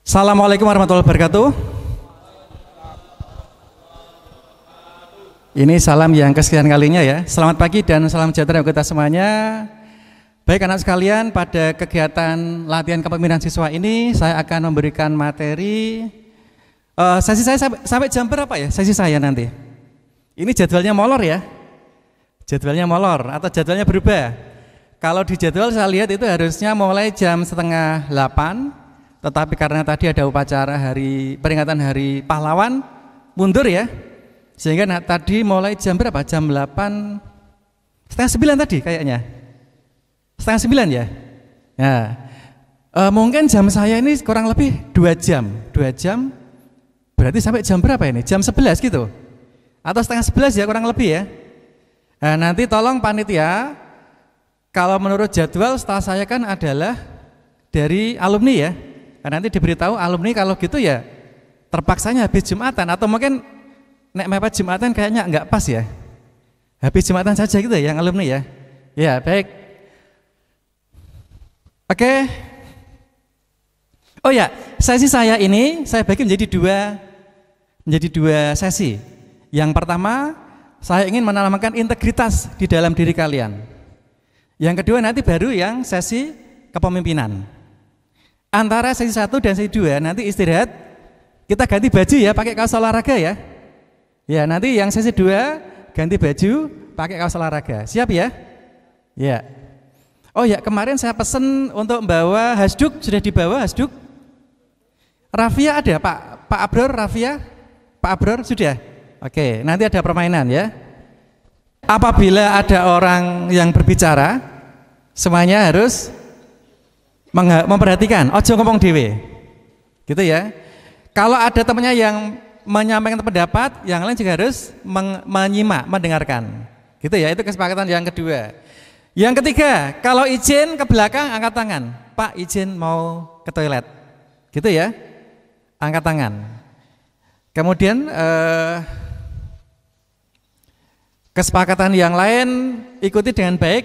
Assalamualaikum warahmatullahi wabarakatuh. Ini salam yang kesekian kalinya ya. Selamat pagi dan salam sejahtera untuk kita semuanya. Baik anak sekalian, pada kegiatan latihan kepemimpinan siswa ini saya akan memberikan materi. Sesi saya sampai jam berapa ya? Sesi saya nanti. Ini jadwalnya molor ya. Jadwalnya molor atau jadwalnya berubah. Kalau di jadwal saya lihat itu harusnya mulai jam 7:30, tetapi karena tadi ada upacara peringatan Hari Pahlawan, mundur ya. Sehingga tadi mulai jam berapa? Jam 8, setengah 9 tadi kayaknya. Setengah 9 ya. Nah, mungkin jam saya ini kurang lebih 2 jam. 2 jam berarti sampai jam berapa ini? Jam 11 gitu. Atau setengah 11 ya kurang lebih ya. Nah, nanti tolong panitia, kalau menurut jadwal setahu saya kan adalah dari alumni ya. Nanti diberitahu alumni kalau gitu ya terpaksanya habis Jumatan, atau mungkin nek mepet Jumatan kayaknya enggak pas ya. Habis Jumatan saja gitu ya yang alumni ya. Ya, baik. Oke. Oh ya, sesi saya ini saya bagi menjadi dua sesi. Yang pertama, saya ingin menanamkan integritas di dalam diri kalian. Yang kedua nanti baru yang sesi kepemimpinan. Antara sesi 1 dan sesi 2 nanti istirahat, kita ganti baju ya, pakai kaos olahraga ya. Ya, nanti yang sesi 2 ganti baju, pakai kaos olahraga. Siap ya? Ya. Oh ya, kemarin saya pesen untuk membawa hasduk, sudah dibawa hasduk? Rafia ada, Pak Abror, Rafia? Pak Abror sudah? Oke, nanti ada permainan ya. Apabila ada orang yang berbicara, semuanya harus memperhatikan, ojo ngomong dewe, gitu ya. Kalau ada temannya yang menyampaikan pendapat, yang lain juga harus menyimak, mendengarkan, gitu ya. Itu kesepakatan yang kedua. Yang ketiga, kalau izin ke belakang angkat tangan, Pak izin mau ke toilet, gitu ya, angkat tangan. Kemudian kesepakatan yang lain ikuti dengan baik,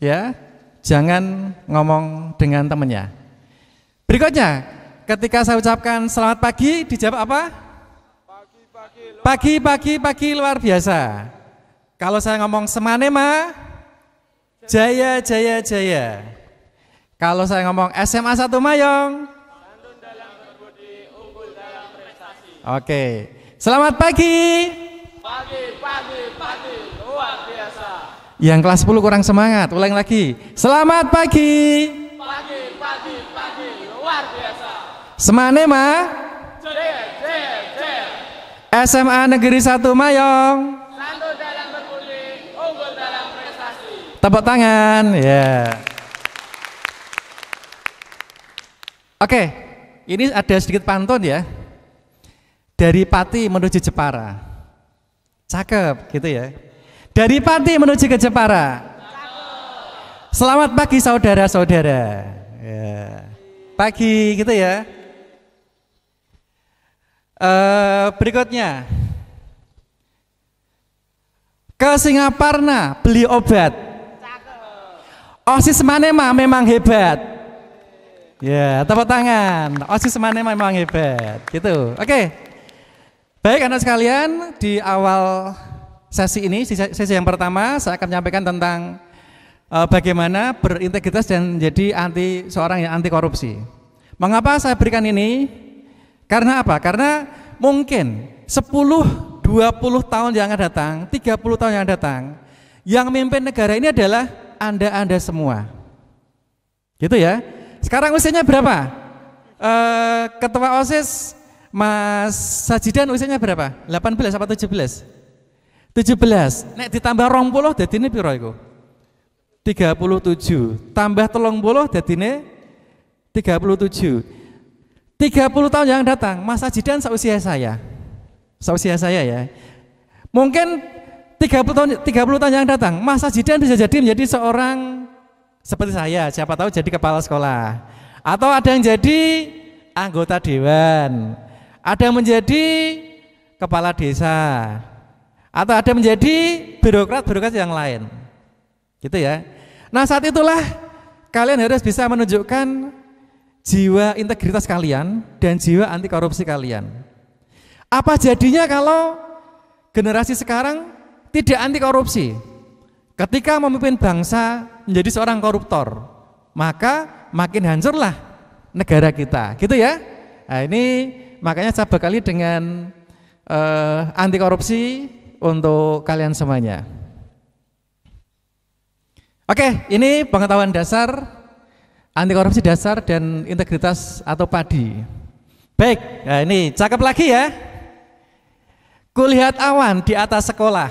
ya. Jangan ngomong dengan temennya. Berikutnya, ketika saya ucapkan selamat pagi, dijawab apa? Pagi luar biasa. Kalau saya ngomong semanema, jaya jaya jaya. Kalau saya ngomong SMA 1 Mayong, oke. Selamat pagi. Pagi luar biasa. Yang kelas 10 kurang semangat, ulang lagi. Selamat pagi. Pagi luar biasa. Semanema. SMA Negeri 1 Mayong. Santun dalam berbudi, unggul dalam prestasi. Tepuk tangan, ya. Oke, ini ada sedikit pantun ya. Dari Pati menuju Jepara. Cakep, gitu ya. Dari Pati menuju ke Jepara. Selamat pagi saudara-saudara. Ya. Pagi gitu ya. Berikutnya, ke Singaparna beli obat. OSIS Manema memang hebat. Ya, tepuk tangan. OSIS Manema memang hebat. Gitu. Oke. Baik anak sekalian, di awal sesi ini, sesi yang pertama saya akan menyampaikan tentang bagaimana berintegritas dan menjadi seorang yang anti korupsi. Mengapa saya berikan ini? Karena apa? Karena mungkin 10-20 tahun yang akan datang, 30 tahun yang akan datang, yang memimpin negara ini adalah Anda semua. Gitu ya. Sekarang usianya berapa? Ketua OSIS Mas Sajidan usianya berapa? 18 apa 17? 17. Nek ditambah 20 dadine piro iku? 37. Tambah 30 dadine 37. 30 tahun yang datang, Mas Sajidan seusia saya. Seusia saya ya. Mungkin 30 tahun yang datang, Mas Sajidan bisa jadi menjadi seorang seperti saya, siapa tahu jadi kepala sekolah. Atau ada yang jadi anggota dewan. Ada yang menjadi kepala desa. Atau ada menjadi birokrat yang lain, gitu ya. Nah saat itulah kalian harus bisa menunjukkan jiwa integritas kalian dan jiwa anti korupsi kalian. Apa jadinya kalau generasi sekarang tidak anti korupsi? Ketika memimpin bangsa menjadi seorang koruptor, maka makin hancurlah negara kita, gitu ya. Nah, ini makanya saya bekali dengan anti korupsi untuk kalian semuanya. Oke, ini pengetahuan dasar anti korupsi dasar dan integritas atau PADI. Baik, nah ini cakep lagi ya. Kulihat awan di atas sekolah.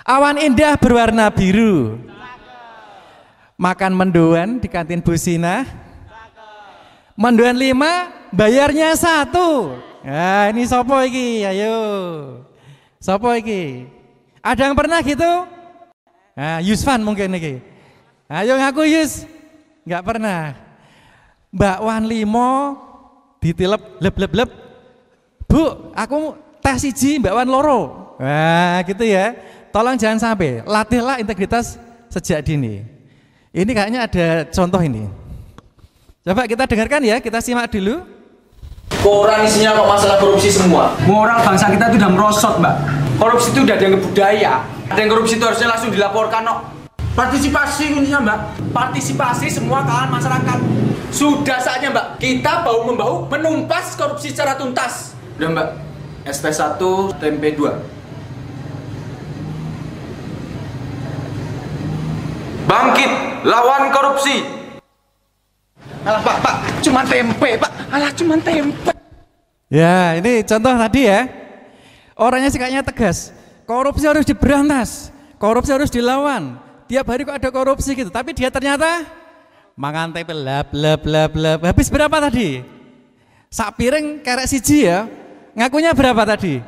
Awan indah berwarna biru. Makan mendoan di kantin Bu Sina. Mendoan 5, bayarnya 1. Nah, ini sopo iki? Ayo. Sopo iki? Ada yang pernah gitu? Nah, Yusfan mungkin iki. Ayo ngaku Yus. Enggak pernah. Mbak Wan 5 ditilep leb. Bu, aku tes siji Mbak Wan loro. Nah, gitu ya. Tolong jangan sampai. Latihlah integritas sejak dini. Ini kayaknya ada contoh ini. Coba kita dengarkan ya, kita simak dulu. Koran isinya kok masalah korupsi semua. Moral bangsa kita itu udah merosot, Mbak. Korupsi itu udah dianggap budaya. Ada yang korupsi itu harusnya langsung dilaporkan, no. Partisipasi kuncinya, Mbak. Partisipasi semua kalangan masyarakat. Sudah saatnya, Mbak, kita bahu-membahu menumpas korupsi secara tuntas. Udah, Mbak. SP1, tempe 2. Bangkit, lawan korupsi. Alah, Pak, cuma tempe, Pak. Alah, cuma tempe. Ya, ini contoh tadi ya. Orangnya sih kayaknya tegas. Korupsi harus diberantas. Korupsi harus dilawan. Tiap hari kok ada korupsi gitu. Tapi dia ternyata makan tempe lap. Habis berapa tadi? Sak piring kerek siji ya. Ngakunya berapa tadi?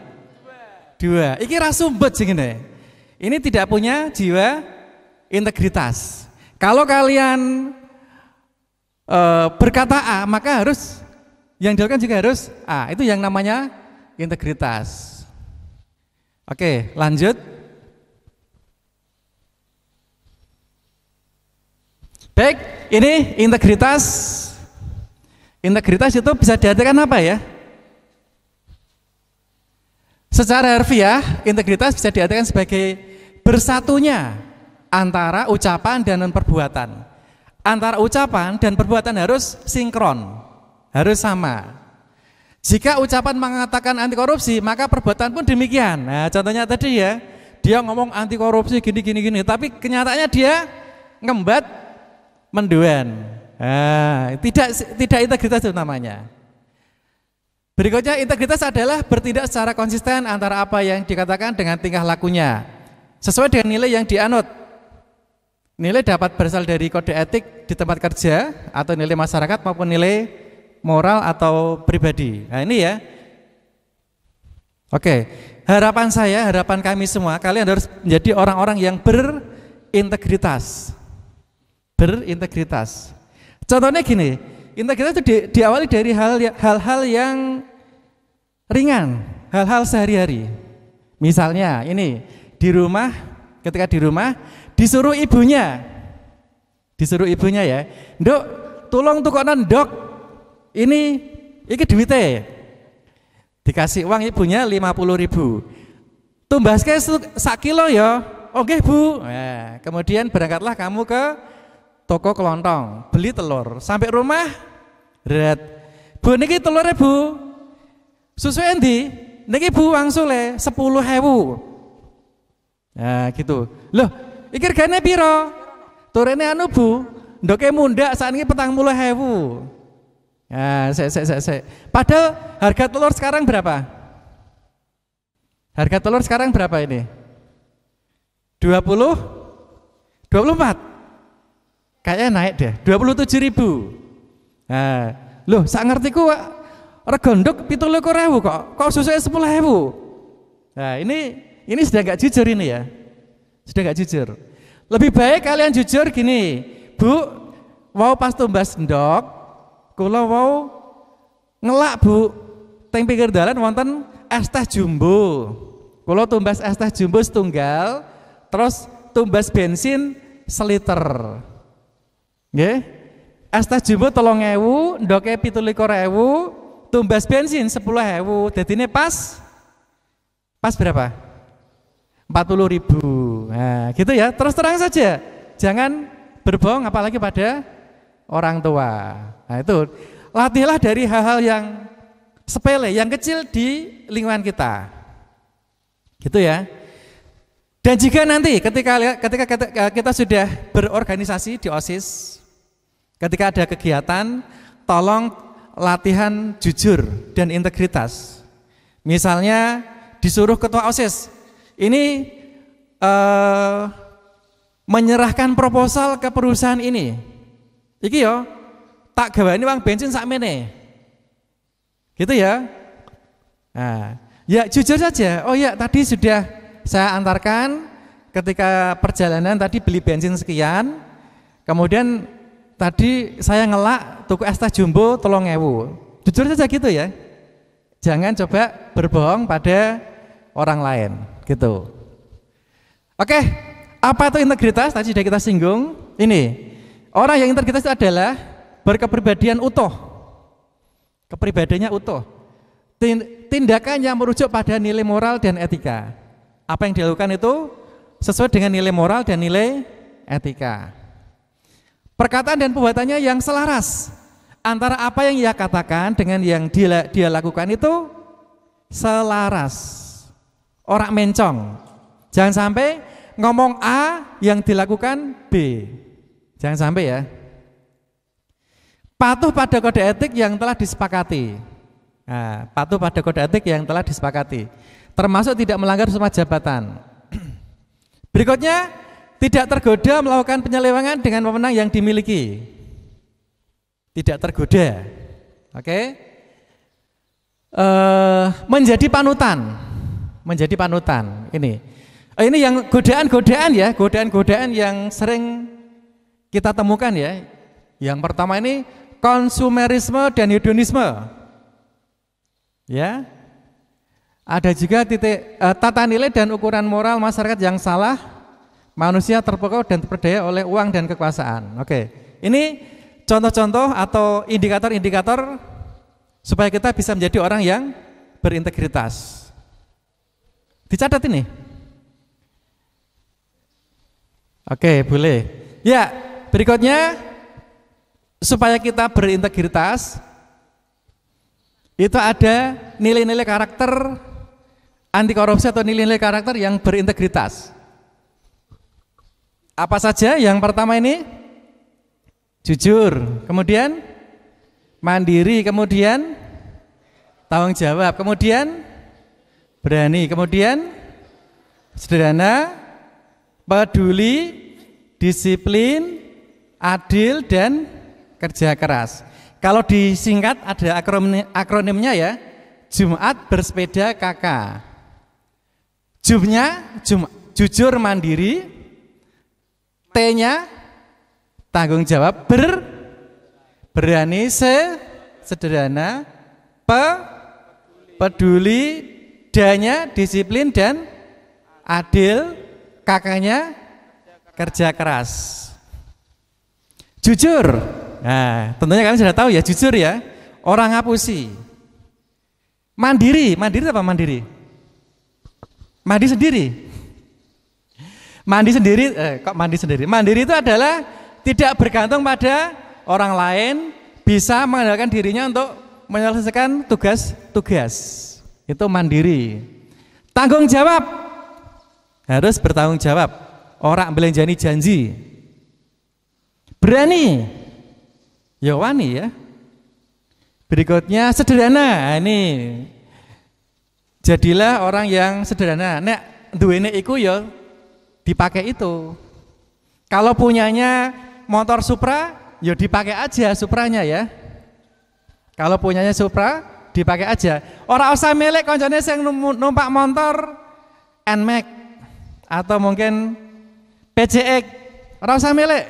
2. Iki ra sumbet sing ngene. Ini tidak punya jiwa integritas. Kalau kalian berkata A, maka harus yang dilakukan juga harus A. Itu yang namanya integritas. Oke, lanjut. Baik, ini integritas. Integritas itu bisa diartikan apa ya? Secara harfiah, integritas bisa diartikan sebagai bersatunya antara ucapan dan perbuatan. Antara ucapan dan perbuatan harus sinkron, harus sama. Jika ucapan mengatakan anti korupsi, maka perbuatan pun demikian. Nah, contohnya tadi ya, dia ngomong anti korupsi gini, tapi kenyataannya dia ngembat mendoan. Nah, tidak integritas itu namanya. Berikutnya, integritas adalah bertindak secara konsisten antara apa yang dikatakan dengan tingkah lakunya, sesuai dengan nilai yang dianut. Nilai dapat berasal dari kode etik di tempat kerja atau nilai masyarakat maupun nilai moral atau pribadi. Nah ini ya. Oke, harapan saya, harapan kami semua, kalian harus menjadi orang-orang yang berintegritas. Berintegritas. Contohnya gini, integritas itu diawali dari hal-hal yang ringan, hal-hal sehari-hari. Misalnya ini, ketika di rumah disuruh ibunya ya, Nduk, tolong tukonan ndok, ini duitnya. Dikasih uang ibunya 50.000. Tumbaske sak kilo ya. Oke Bu. Nah, kemudian berangkatlah kamu ke toko kelontong, beli telur. Sampai rumah, Bu niki telurnya Bu. Susu endi? Niki Bu wangsule 10.000. Nah gitu. Loh, iki regane piro? Turene anu Bu, ndoke mundak saat ini 40.000. Nah, padahal harga telur sekarang berapa? Harga telur sekarang berapa ini? 20? 24? Kayaknya naik deh, 27.000. Nah, loh, sak ngertiku rego nduk 17.000 kok susunya 10.000. Nah, ini sudah nggak jujur ini ya. Sudah nggak jujur. Lebih baik kalian jujur gini, Bu, mau pas tumbas ndok, kula mau ngelak Bu, teng pinggir dalan wonten es teh jumbo. Kula tumbas es teh jumbo setunggal, terus tumbas bensin seliter. Nggih? es teh jumbo 3.000, ndoke 17.000, tumbas bensin 10.000. Dadine pas berapa? 40.000. Nah, gitu ya. Terus terang saja. Jangan berbohong apalagi pada orang tua. Nah, itu latihlah dari hal-hal yang sepele, yang kecil di lingkungan kita. Gitu ya. Dan jika nanti ketika kita sudah berorganisasi di OSIS, ketika ada kegiatan, tolong latihan jujur dan integritas. Misalnya disuruh ketua OSIS, ini menyerahkan proposal ke perusahaan ini. Iki yo, tak gawani uang bensin sakmene. Gitu ya. Nah, ya jujur saja. Oh ya, tadi sudah saya antarkan ketika perjalanan tadi beli bensin sekian, kemudian tadi saya ngelak tuku es teh jumbo 3.000. Jujur saja gitu ya. Jangan coba berbohong pada orang lain, gitu. Oke, apa itu integritas? Tadi sudah kita singgung. Ini, orang yang integritas itu adalah berkepribadian utuh. Kepribadiannya utuh. Tindakan yang merujuk pada nilai moral dan etika. Apa yang dilakukan itu sesuai dengan nilai moral dan nilai etika. Perkataan dan perbuatannya yang selaras antara apa yang ia katakan dengan yang dia lakukan itu selaras. Orang mencong. Jangan sampai ngomong A yang dilakukan B. Jangan sampai ya. Patuh pada kode etik yang telah disepakati. Nah, patuh pada kode etik yang telah disepakati. Termasuk tidak melanggar sumpah jabatan. Berikutnya, tidak tergoda melakukan penyelewengan dengan wewenang yang dimiliki. Tidak tergoda. Oke. Menjadi panutan. Menjadi panutan. Ini yang godaan-godaan ya, godaan-godaan yang sering kita temukan ya. Yang pertama ini konsumerisme dan hedonisme. Ya. Ada juga tata nilai dan ukuran moral masyarakat yang salah, manusia terpukau dan terperdaya oleh uang dan kekuasaan. Oke, ini contoh-contoh atau indikator-indikator supaya kita bisa menjadi orang yang berintegritas. Dicatat ini. Oke, boleh. Ya, berikutnya supaya kita berintegritas itu ada nilai-nilai karakter anti korupsi atau nilai-nilai karakter yang berintegritas. Apa saja? Yang pertama ini jujur, kemudian mandiri, kemudian tanggung jawab, kemudian berani, kemudian sederhana, peduli, disiplin, adil, dan kerja keras. Kalau disingkat ada akronimnya ya, Jumat bersepeda KK. Jumnya jujur mandiri, T-nya tanggung jawab, berani, sederhana, peduli, D-nya disiplin dan adil, KK-nya kerja keras. Jujur, nah tentunya kalian sudah tahu ya, jujur ya, orang ngapusi. Mandiri apa mandiri? Mandi sendiri. Kok mandi sendiri? Mandiri itu adalah tidak bergantung pada orang lain, bisa mengandalkan dirinya untuk menyelesaikan tugas-tugas. Itu mandiri. Tanggung jawab, harus bertanggung jawab. Orang belanjani janji. Berani, ya wani ya. Berikutnya sederhana. Ini jadilah orang yang sederhana. Nek duwene iku ya dipakai itu. Kalau punyanya motor Supra, ya dipakai aja Supranya ya. Kalau punyanya Supra, dipakai aja. Orang usah milik koncone sing numpak motor NMAX atau mungkin PCX. Orang usah milik.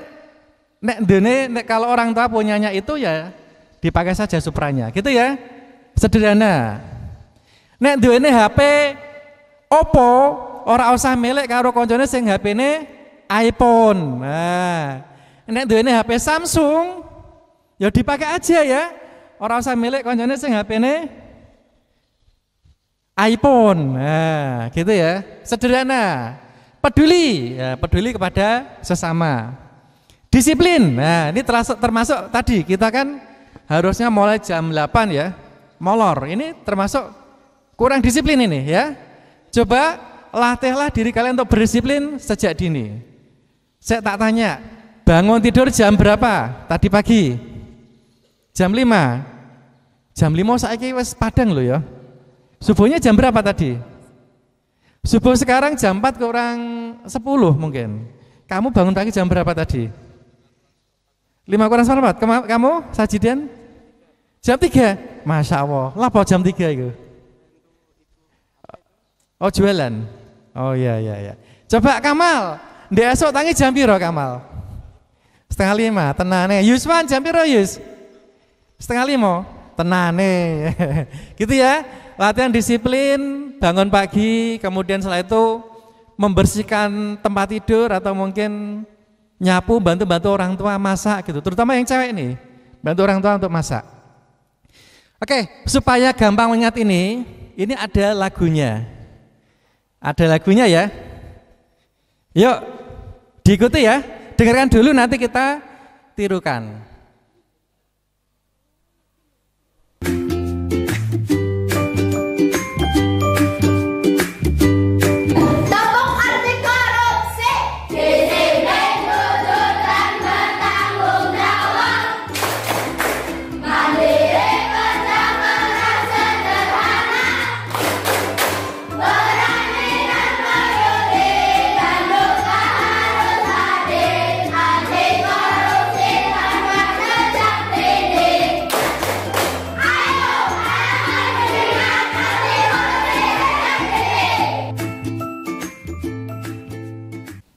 Nek kalau orang tua punyanya itu ya dipakai saja Supranya, gitu ya. Sederhana. Nek duwene HP Oppo, ora usah milik karo koncone sing HP-ne iPhone. Nah, nek duwene HP Samsung, Ya dipakai aja ya. Ora usah milik koncone sing HP-ne iPhone. Nah, gitu ya. Sederhana. Peduli, ya, peduli kepada sesama. Disiplin. Nah, ini termasuk tadi kita kan harusnya mulai jam 8 ya. Molor. Ini termasuk kurang disiplin ini ya. Coba latihlah diri kalian untuk berdisiplin sejak dini. Saya tak tanya, bangun tidur jam berapa tadi pagi? Jam 5. Jam 5 saiki wis padang loh ya. Subuhnya jam berapa tadi? Subuh sekarang jam 4 kurang 10 mungkin. Kamu bangun pagi jam berapa tadi? 5 kurang 4. Kamu Sajidan? Jam 3. Masya Allah. Lah apa jam 3 itu? Oh jualan. Oh iya. Coba Kamal, ndek esuk tangi jam piro Kamal? 4:30. Tenane. Yuswan jam piro Yus? 4:30. Tenane. Gitu ya. Latihan disiplin, bangun pagi, kemudian setelah itu membersihkan tempat tidur atau mungkin nyapu, bantu-bantu orang tua masak gitu. Terutama yang cewek nih, bantu orang tua untuk masak. Oke, supaya gampang mengingat ini ada lagunya. Ada lagunya ya. Yuk, diikuti ya. Dengarkan dulu nanti kita tirukan.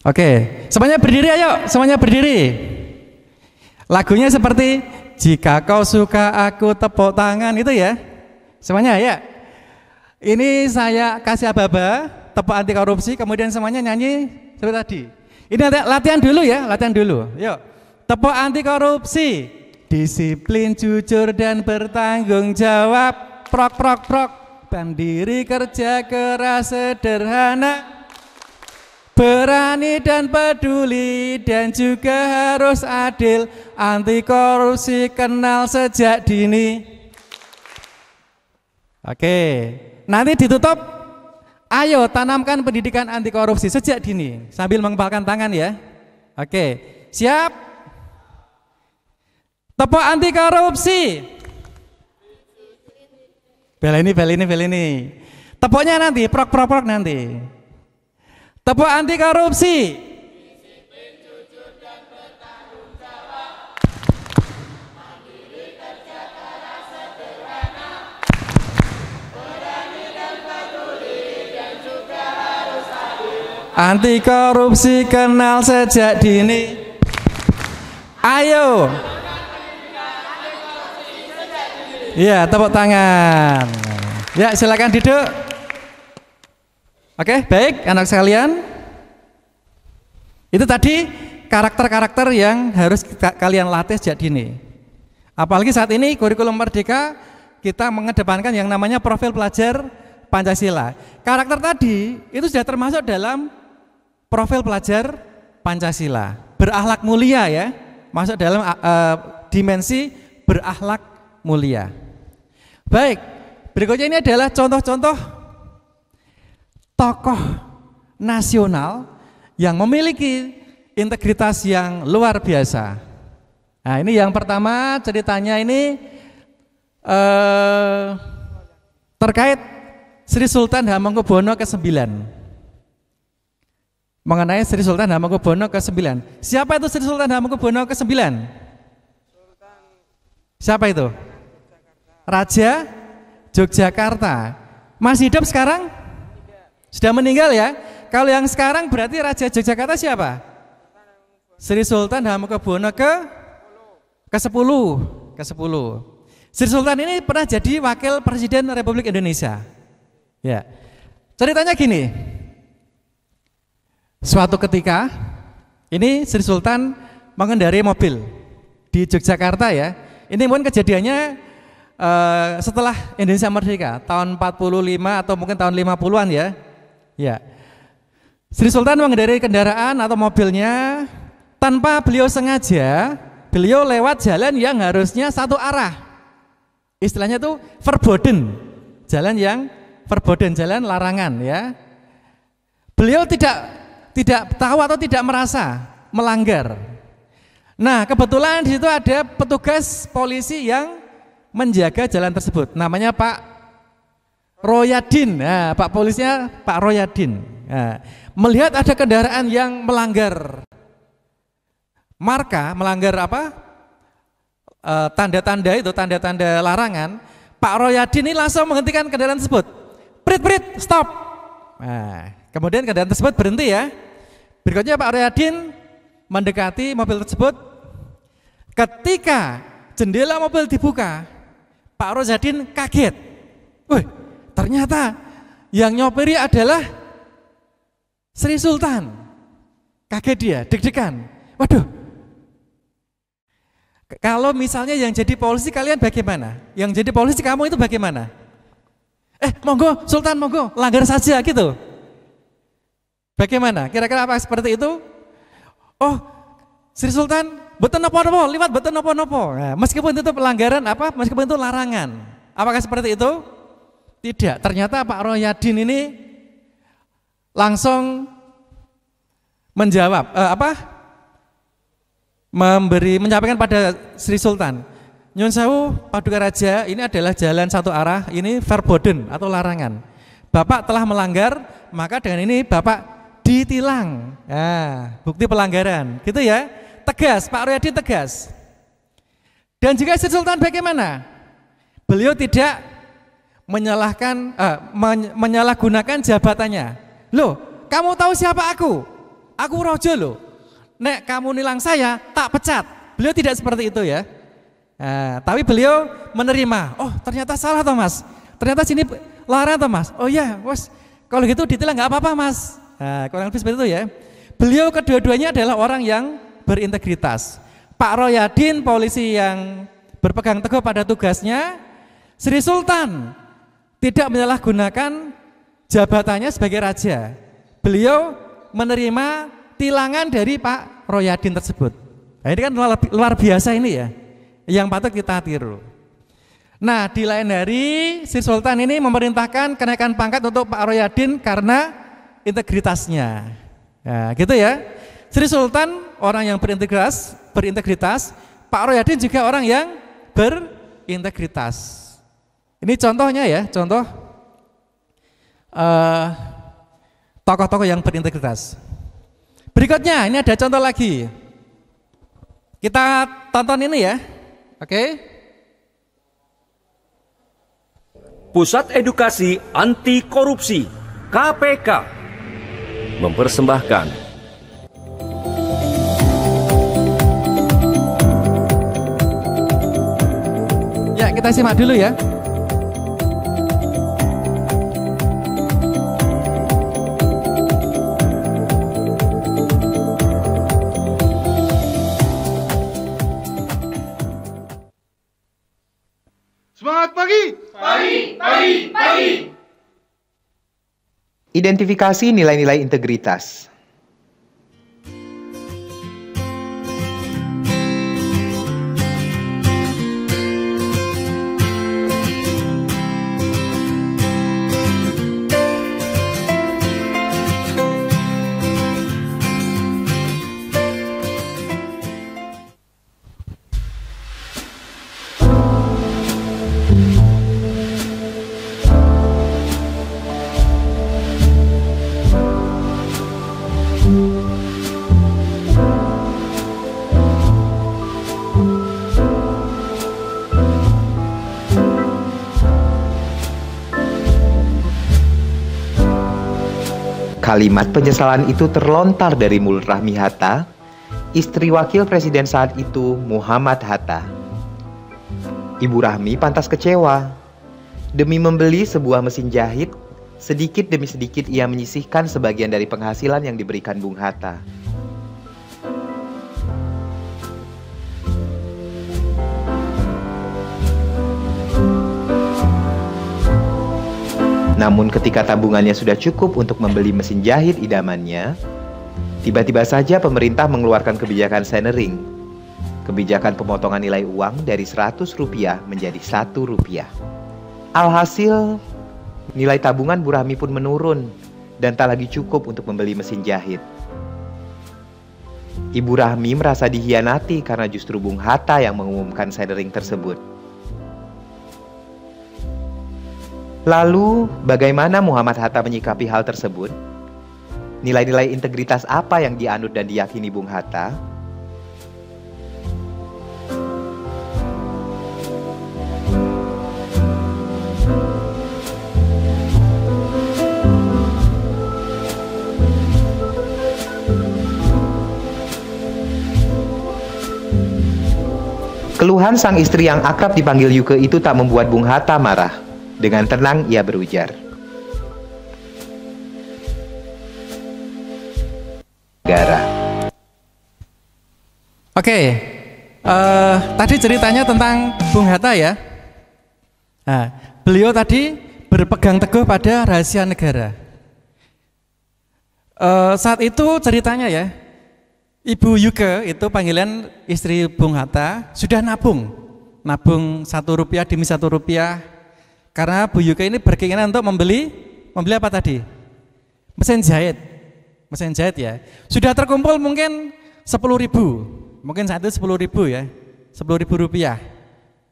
Oke, semuanya berdiri ayo, semuanya berdiri. Lagunya seperti jika kau suka aku tepuk tangan itu ya. Semuanya ya. Ini saya kasih aba-aba, tepuk anti korupsi, kemudian semuanya nyanyi seperti tadi. Ini latihan dulu ya, latihan dulu. Yuk, tepuk anti korupsi, disiplin, jujur dan bertanggung jawab. Prok prok prok, mandiri kerja keras sederhana. Berani dan peduli dan juga harus adil, anti korupsi kenal sejak dini. Oke, nanti ditutup. Ayo tanamkan pendidikan anti korupsi sejak dini sambil mengepalkan tangan ya. Oke, siap? Tepuk anti korupsi. Bel ini. Tepuknya nanti, prok prok prok nanti. Tepuk anti korupsi. Disiplin, jujur dan bertanggung jawab. Mandiri kerja keras sederhana. Berani dan peduli dan juga harus adil. Anti korupsi kenal sejak dini. Ayo. Iya, tepuk tangan. Ya, silakan duduk. Oke, baik anak sekalian. Itu tadi karakter-karakter yang harus kalian latih sejak dini. Apalagi saat ini kurikulum Merdeka kita mengedepankan yang namanya profil pelajar Pancasila. Karakter tadi itu sudah termasuk dalam profil pelajar Pancasila. Berakhlak mulia ya, masuk dalam dimensi berakhlak mulia. Baik, berikutnya ini adalah contoh-contoh tokoh nasional yang memiliki integritas yang luar biasa. Nah, ini yang pertama ceritanya ini terkait Sri Sultan Hamengkubuwono ke-9. Mengenai Sri Sultan Hamengkubuwono ke-9. Siapa itu Sri Sultan Hamengkubuwono ke-9? Siapa itu? Raja Yogyakarta. Masih hidup sekarang? Sudah meninggal ya. Kalau yang sekarang berarti Raja Yogyakarta siapa? Sri Sultan Hamengkubuwono ke-10. Sri Sultan ini pernah jadi wakil presiden Republik Indonesia. Ya. Ceritanya gini. Suatu ketika ini Sri Sultan mengendarai mobil di Yogyakarta ya. Ini mungkin kejadiannya setelah Indonesia merdeka tahun 45 atau mungkin tahun 50-an ya. Ya. Sri Sultan mengendarai kendaraan atau mobilnya tanpa beliau sengaja, beliau lewat jalan yang harusnya satu arah. Istilahnya itu verboden. Jalan yang verboden, jalan larangan ya. Beliau tidak tahu atau tidak merasa melanggar. Nah, kebetulan di situ ada petugas polisi yang menjaga jalan tersebut. Namanya Pak Royadin. Nah, Pak polisinya Pak Royadin. Nah, melihat ada kendaraan yang melanggar marka, melanggar apa? Tanda-tanda itu, tanda-tanda larangan. Pak Royadin ini langsung menghentikan kendaraan tersebut. Prit, stop. Nah, kemudian kendaraan tersebut berhenti ya. Berikutnya Pak Royadin mendekati mobil tersebut. Ketika jendela mobil dibuka, Pak Royadin kaget. Wih, ternyata yang nyopiri adalah Sri Sultan. Kaget dia, deg-degan. Waduh. Kalau misalnya yang jadi polisi kalian bagaimana? Yang jadi polisi kamu itu bagaimana? Monggo Sultan, monggo, langgar saja gitu. Bagaimana? Kira-kira apa seperti itu? Oh, Sri Sultan betul nopo-nopo, liwat betul nopo-nopo. Nah, meskipun itu pelanggaran apa? Meskipun itu larangan. Apakah seperti itu? Tidak. Ternyata Pak Royadin ini langsung menjawab menyampaikan pada Sri Sultan, Nyun Sewu Paduka Raja, ini adalah jalan satu arah, ini verboden atau larangan. Bapak telah melanggar, maka dengan ini Bapak ditilang. Nah, bukti pelanggaran, gitu ya. Tegas, Pak Royadin tegas. Dan juga Sri Sultan bagaimana? Beliau tidak menyalahgunakan jabatannya. Loh, kamu tahu siapa aku? Aku rojo loh. Nek kamu nilang saya, tak pecat. Beliau tidak seperti itu ya. Nah, tapi beliau menerima. Oh, ternyata salah toh Mas. Ternyata sini larang toh Mas. Oh ya, bos. Kalau gitu ditilang nggak apa-apa Mas. Nah, kurang lebih seperti itu ya. Beliau kedua-duanya adalah orang yang berintegritas. Pak Royadin polisi yang berpegang teguh pada tugasnya. Sri Sultan tidak menyalahgunakan jabatannya sebagai raja. Beliau menerima tilangan dari Pak Royadin tersebut. Nah, ini kan luar biasa ini ya, yang patut kita tiru. Nah, di lain hari Sri Sultan ini memerintahkan kenaikan pangkat untuk Pak Royadin karena integritasnya. Nah, gitu ya. Sri Sultan orang yang berintegritas, Pak Royadin juga orang yang berintegritas. Ini contohnya ya, contoh tokoh-tokoh yang berintegritas. Berikutnya, ini ada contoh lagi. Kita tonton ini ya. Oke. Pusat Edukasi Anti Korupsi KPK mempersembahkan Ya, kita simak dulu ya. Semangat pagi! Pagi! Identifikasi nilai-nilai integritas. Kalimat penyesalan itu terlontar dari mulut Rahmi Hatta, istri wakil presiden saat itu Muhammad Hatta. Ibu Rahmi pantas kecewa. Demi membeli sebuah mesin jahit, sedikit demi sedikit ia menyisihkan sebagian dari penghasilan yang diberikan Bung Hatta. Namun ketika tabungannya sudah cukup untuk membeli mesin jahit idamannya, tiba-tiba saja pemerintah mengeluarkan kebijakan centering. Kebijakan pemotongan nilai uang dari Rp100 menjadi Rp1. Alhasil, nilai tabungan Bu Rahmi pun menurun dan tak lagi cukup untuk membeli mesin jahit. Ibu Rahmi merasa dihianati karena justru Bung Hatta yang mengumumkan centering tersebut. Lalu, bagaimana Muhammad Hatta menyikapi hal tersebut? Nilai-nilai integritas apa yang dianut dan diyakini Bung Hatta? Keluhan sang istri yang akrab dipanggil Yuke itu tak membuat Bung Hatta marah. Dengan tenang ia berujar, "Negara." Oke, tadi ceritanya tentang Bung Hatta ya. Nah, beliau tadi berpegang teguh pada rahasia negara. Saat itu ceritanya ya, Ibu Yuke itu panggilan istri Bung Hatta sudah nabung Rp1 demi Rp1 karena Bu Yuke ini berkeinginan untuk membeli apa tadi? Mesin jahit ya. Sudah terkumpul mungkin 10.000, mungkin saat itu 10.000 ya, Rp10.000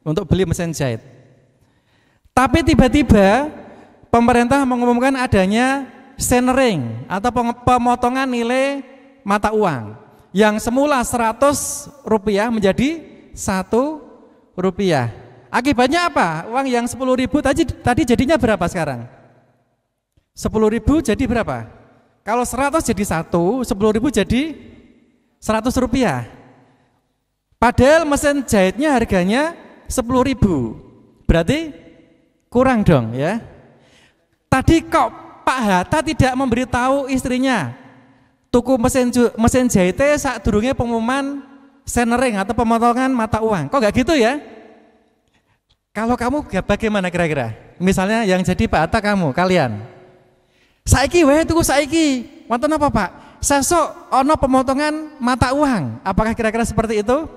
untuk beli mesin jahit. Tapi tiba-tiba pemerintah mengumumkan adanya centering atau pemotongan nilai mata uang yang semula Rp100 menjadi Rp1. Akibatnya apa? Uang yang 10.000 tadi jadinya berapa sekarang? 10.000 jadi berapa? Kalau 100 jadi 1, 10.000 jadi Rp100. Padahal mesin jahitnya harganya 10.000. Berarti kurang dong ya. Tadi kok Pak Hatta tidak memberitahu istrinya tuku mesin jahitnya saat durungnya pengumuman centering atau pemotongan mata uang. Kok nggak gitu ya? Kalau kamu bagaimana kira-kira? Misalnya yang jadi Pak Hatta kalian. Saiki wae tuku saiki. Wonten apa Pak? Sesuk ono pemotongan mata uang. Apakah kira-kira seperti itu?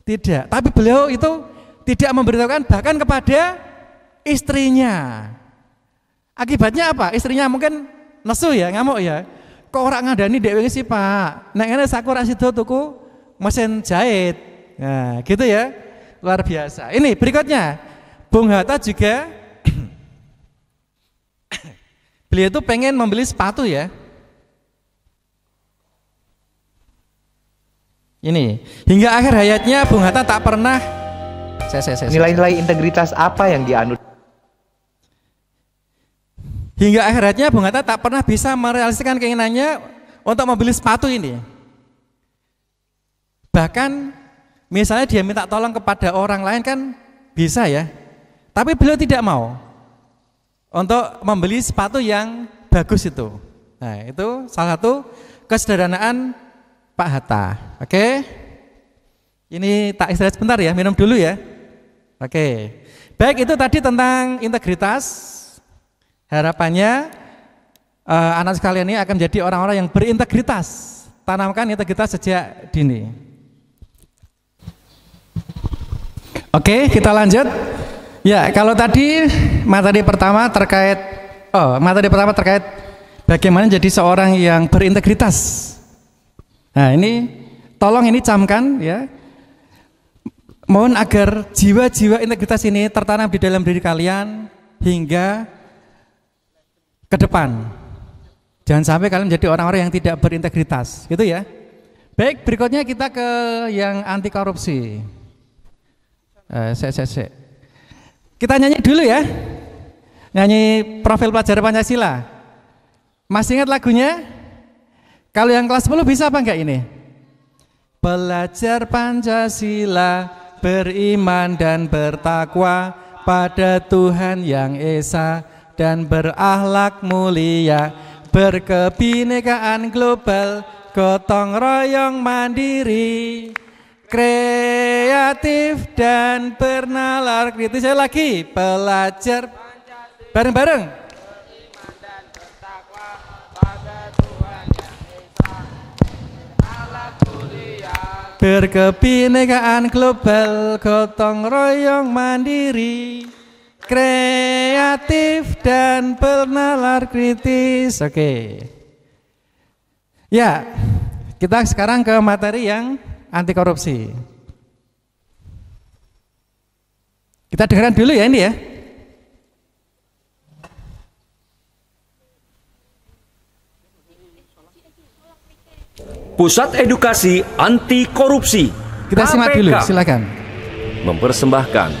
Tidak. Tapi beliau itu tidak memberitahukan bahkan kepada istrinya. Akibatnya apa? Istrinya mungkin nesu ya, ngamuk ya. Kok orang ngadani dek wingi sih Pak? Nek ngene saku ra sida tuku mesin jahit. Nah, gitu ya. Luar biasa. Ini berikutnya. Bung Hatta juga beliau itu pengen membeli sepatu ya. Ini, hingga akhir hayatnya Bung Hatta tak pernah Nilai-nilai integritas apa yang dianut? Hingga akhirnya Bung Hatta tak pernah bisa merealisasikan keinginannya untuk membeli sepatu ini. Bahkan misalnya dia minta tolong kepada orang lain kan bisa ya. Tapi beliau tidak mau untuk membeli sepatu yang bagus itu. Nah, itu salah satu kesederhanaan Pak Hatta. Oke. Ini tak istirahat sebentar ya, minum dulu ya. Oke. Baik, itu tadi tentang integritas. Harapannya anak sekalian ini akan menjadi orang-orang yang berintegritas. Tanamkan integritas sejak dini. Oke, kita lanjut. Ya, kalau tadi materi pertama terkait bagaimana jadi seorang yang berintegritas. Nah, ini tolong ini camkan ya. Mohon agar jiwa-jiwa integritas ini tertanam di dalam diri kalian hingga ke depan. Jangan sampai kalian menjadi orang-orang yang tidak berintegritas, gitu ya. Baik, berikutnya kita ke yang anti korupsi. Kita nyanyi dulu ya. Nyanyi profil pelajar Pancasila. Masih ingat lagunya? Kalau yang kelas 10 bisa apa enggak ini? Belajar Pancasila, beriman dan bertakwa pada Tuhan yang Esa dan berakhlak mulia, berkebinekaan global, gotong royong mandiri, kreatif dan bernalar kritis. Saya lagi belajar bareng-bareng. berkebinekaan global, gotong royong mandiri, kreatif dan bernalar kritis. Oke. Ya, kita sekarang ke materi yang anti korupsi. Kita dengarkan dulu ya ini ya. Pusat Edukasi Anti Korupsi Kita simak dulu, silakan. Mempersembahkan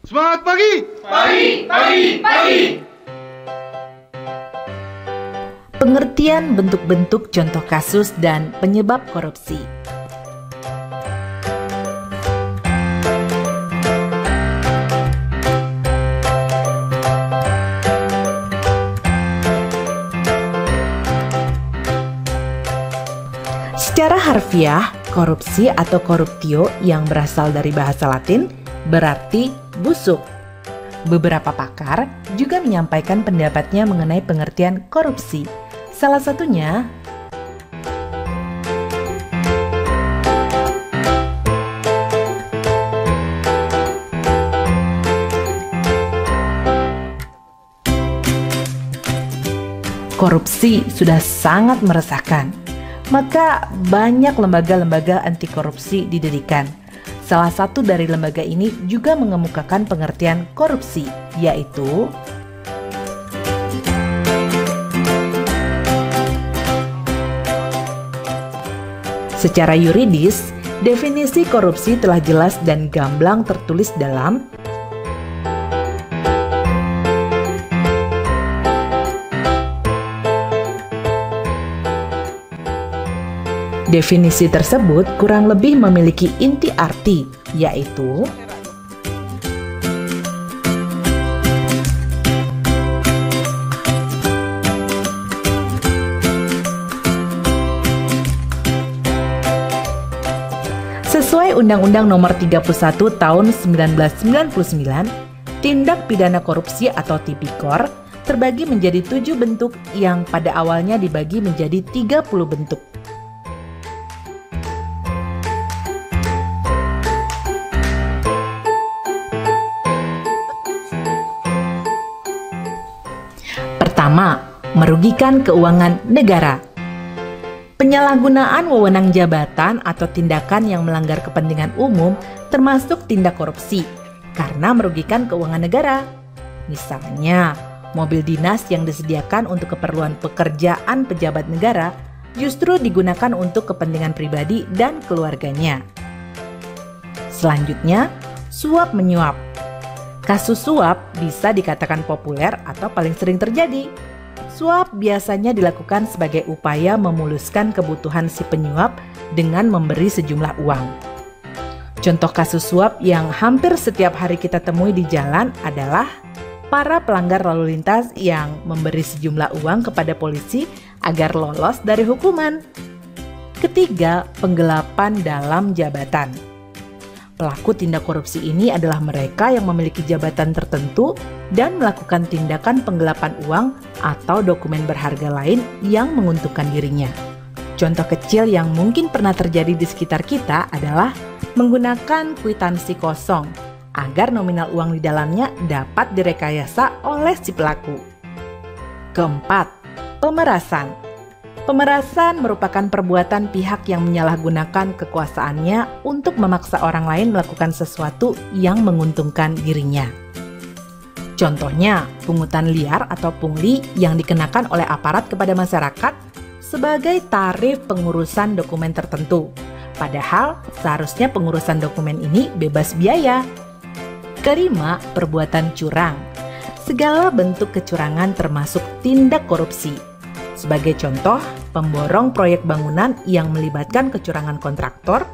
Semangat pagi! Pagi! Pagi! Pagi! Pengertian bentuk-bentuk contoh kasus dan penyebab korupsi. Secara harfiah, korupsi atau corruptio yang berasal dari bahasa Latin berarti busuk. Beberapa pakar juga menyampaikan pendapatnya mengenai pengertian korupsi. Salah satunya, korupsi sudah sangat meresahkan. Maka banyak lembaga-lembaga anti korupsi didirikan. Salah satu dari lembaga ini juga mengemukakan pengertian korupsi, yaitu secara yuridis, definisi korupsi telah jelas dan gamblang tertulis dalam definisi tersebut kurang lebih memiliki inti arti, yaitu sesuai Undang-Undang Nomor 31 Tahun 1999, tindak pidana korupsi atau tipikor terbagi menjadi 7 bentuk yang pada awalnya dibagi menjadi 30 bentuk. Pertama, merugikan keuangan negara. Penyalahgunaan wewenang jabatan atau tindakan yang melanggar kepentingan umum termasuk tindak korupsi karena merugikan keuangan negara. Misalnya, mobil dinas yang disediakan untuk keperluan pekerjaan pejabat negara justru digunakan untuk kepentingan pribadi dan keluarganya. Selanjutnya, suap menyuap. Kasus suap bisa dikatakan populer atau paling sering terjadi. Suap biasanya dilakukan sebagai upaya memuluskan kebutuhan si penyuap dengan memberi sejumlah uang. Contoh kasus suap yang hampir setiap hari kita temui di jalan adalah para pelanggar lalu lintas yang memberi sejumlah uang kepada polisi agar lolos dari hukuman. Ketiga, penggelapan dalam jabatan. Pelaku tindak korupsi ini adalah mereka yang memiliki jabatan tertentu dan melakukan tindakan penggelapan uang atau dokumen berharga lain yang menguntungkan dirinya. Contoh kecil yang mungkin pernah terjadi di sekitar kita adalah menggunakan kwitansi kosong agar nominal uang di dalamnya dapat direkayasa oleh si pelaku. Keempat, pemerasan. Pemerasan merupakan perbuatan pihak yang menyalahgunakan kekuasaannya untuk memaksa orang lain melakukan sesuatu yang menguntungkan dirinya. Contohnya, pungutan liar atau pungli yang dikenakan oleh aparat kepada masyarakat sebagai tarif pengurusan dokumen tertentu. Padahal, seharusnya pengurusan dokumen ini bebas biaya. Kelima, perbuatan curang. Segala bentuk kecurangan termasuk tindak korupsi. Sebagai contoh, pemborong proyek bangunan yang melibatkan kecurangan kontraktor,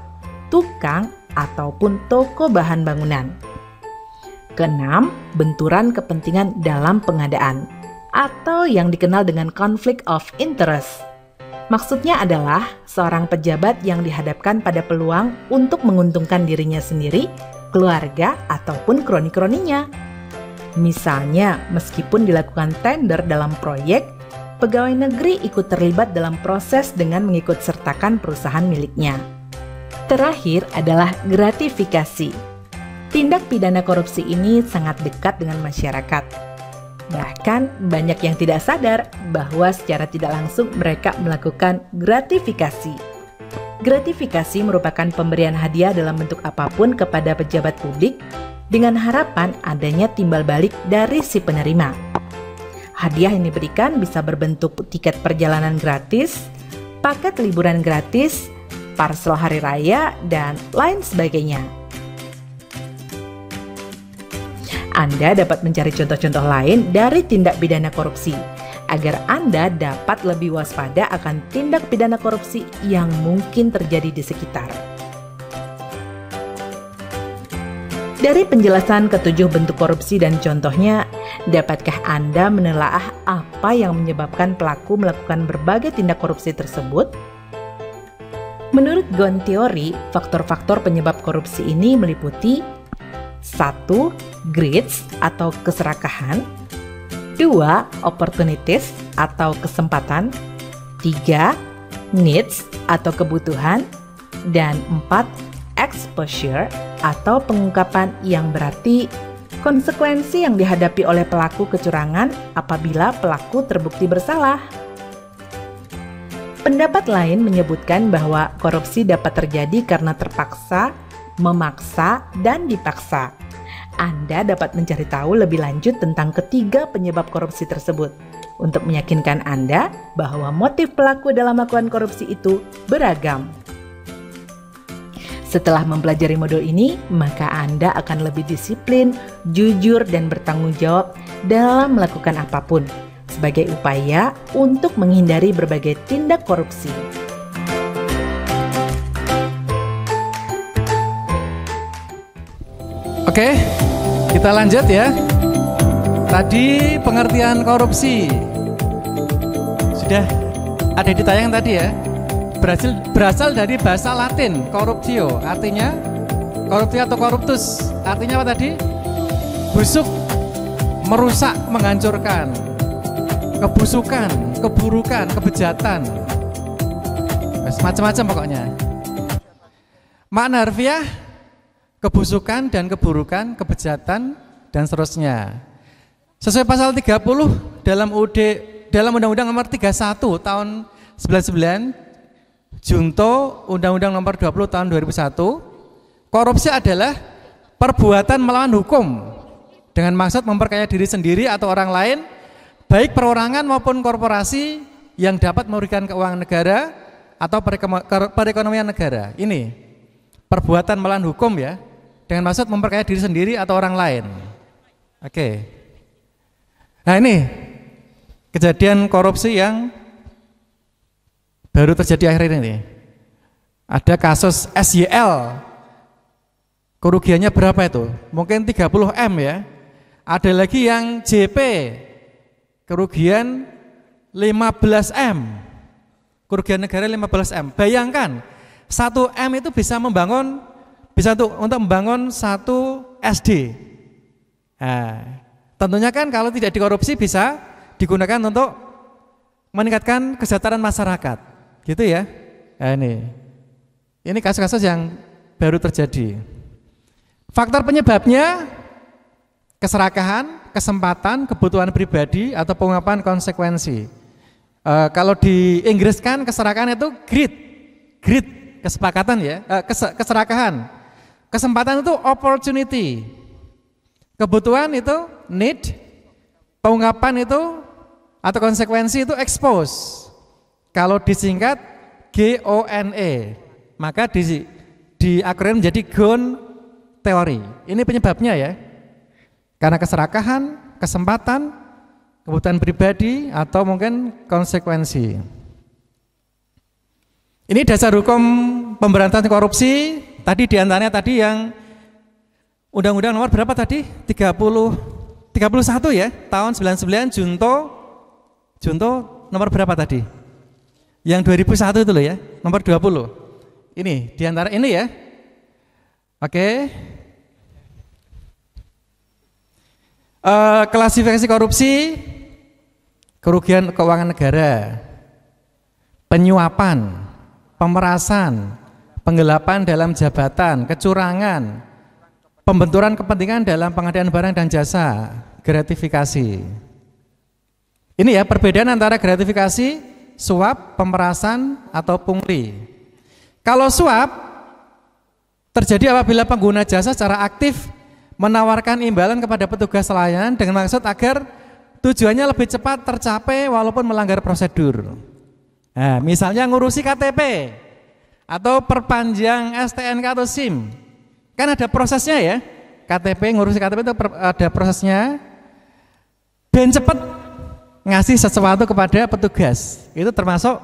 tukang, ataupun toko bahan bangunan. Keenam, benturan kepentingan dalam pengadaan, atau yang dikenal dengan conflict of interest. Maksudnya adalah seorang pejabat yang dihadapkan pada peluang untuk menguntungkan dirinya sendiri, keluarga, ataupun kroni-kroninya. Misalnya, meskipun dilakukan tender dalam proyek, pegawai negeri ikut terlibat dalam proses dengan mengikut sertakan perusahaan miliknya. Terakhir adalah gratifikasi. Tindak pidana korupsi ini sangat dekat dengan masyarakat. Bahkan banyak yang tidak sadar bahwa secara tidak langsung mereka melakukan gratifikasi. Gratifikasi merupakan pemberian hadiah dalam bentuk apapun kepada pejabat publik dengan harapan adanya timbal balik dari si penerima. Hadiah yang diberikan bisa berbentuk tiket perjalanan gratis, paket liburan gratis, parsel hari raya, dan lain sebagainya. Anda dapat mencari contoh-contoh lain dari tindak pidana korupsi, agar Anda dapat lebih waspada akan tindak pidana korupsi yang mungkin terjadi di sekitar. Dari penjelasan ketujuh bentuk korupsi dan contohnya, dapatkah Anda menelaah apa yang menyebabkan pelaku melakukan berbagai tindak korupsi tersebut? Menurut Ghosn Theory, faktor-faktor penyebab korupsi ini meliputi 1. Greeds atau keserakahan, 2. Opportunities atau kesempatan, 3. Needs atau kebutuhan, dan 4. Exposure atau pengungkapan, yang berarti konsekuensi yang dihadapi oleh pelaku kecurangan apabila pelaku terbukti bersalah. Pendapat lain menyebutkan bahwa korupsi dapat terjadi karena terpaksa, memaksa, dan dipaksa. Anda dapat mencari tahu lebih lanjut tentang ketiga penyebab korupsi tersebut untuk meyakinkan Anda bahwa motif pelaku dalam melakukan korupsi itu beragam. Setelah mempelajari modul ini, maka Anda akan lebih disiplin, jujur, dan bertanggung jawab dalam melakukan apapun sebagai upaya untuk menghindari berbagai tindak korupsi. Oke, kita lanjut ya. Tadi pengertian korupsi sudah ada di tayang tadi ya. Berasal dari bahasa Latin, corruptio, artinya corruptio atau corruptus, artinya apa tadi? Busuk, merusak, menghancurkan, kebusukan, keburukan, kebejatan, macam-macam pokoknya. Makna harfiah, kebusukan dan keburukan, kebejatan, dan seterusnya. Sesuai pasal 30 dalam Undang-Undang Nomor 31 tahun 99, Junto Undang-Undang Nomor 20 tahun 2001, korupsi adalah perbuatan melawan hukum dengan maksud memperkaya diri sendiri atau orang lain, baik perorangan maupun korporasi yang dapat merugikan keuangan negara atau perekonomian negara. Ini perbuatan melawan hukum ya, dengan maksud memperkaya diri sendiri atau orang lain. Oke. Nah ini kejadian korupsi yang baru terjadi akhir ini. Ada kasus SYL, kerugiannya berapa itu? Mungkin 30 M ya. Ada lagi yang JP, kerugian 15 M, kerugian negara 15 M. Bayangkan 1 M itu bisa untuk membangun 1 SD. Nah, tentunya kan kalau tidak dikorupsi bisa digunakan untuk meningkatkan kesejahteraan masyarakat. Gitu ya. Nah, ini kasus-kasus yang baru terjadi. Faktor penyebabnya keserakahan, kesempatan, kebutuhan pribadi, atau pengungkapan konsekuensi. Kalau di Inggris kan keserakahan itu greed, kesepakatan ya, keserakahan. Kesempatan itu opportunity. Kebutuhan itu need, pengungkapan itu atau konsekuensi itu expose. Kalau disingkat GONE, maka di akronim menjadi Ghosn Theory. Ini penyebabnya ya. Karena keserakahan, kesempatan, kebutuhan pribadi, atau mungkin konsekuensi. Ini dasar hukum pemberantasan korupsi. Tadi diantaranya tadi yang Undang-Undang nomor berapa tadi? 31 ya, tahun 99, Junto nomor berapa tadi? Yang 2001 itu loh ya, nomor 20. Ini diantara ini ya. Oke. Klasifikasi korupsi, kerugian keuangan negara, penyuapan, pemerasan, penggelapan dalam jabatan, kecurangan, pembenturan kepentingan dalam pengadaan barang dan jasa, gratifikasi. Ini ya perbedaan antara gratifikasi, suap, pemerasan, atau pungli. Kalau suap terjadi apabila pengguna jasa secara aktif menawarkan imbalan kepada petugas layanan dengan maksud agar tujuannya lebih cepat tercapai walaupun melanggar prosedur. Nah, misalnya ngurusi KTP atau perpanjang STNK atau SIM, kan ada prosesnya ya. KTP, ngurusi KTP itu ada prosesnya. Ben cepet ngasih sesuatu kepada petugas, itu termasuk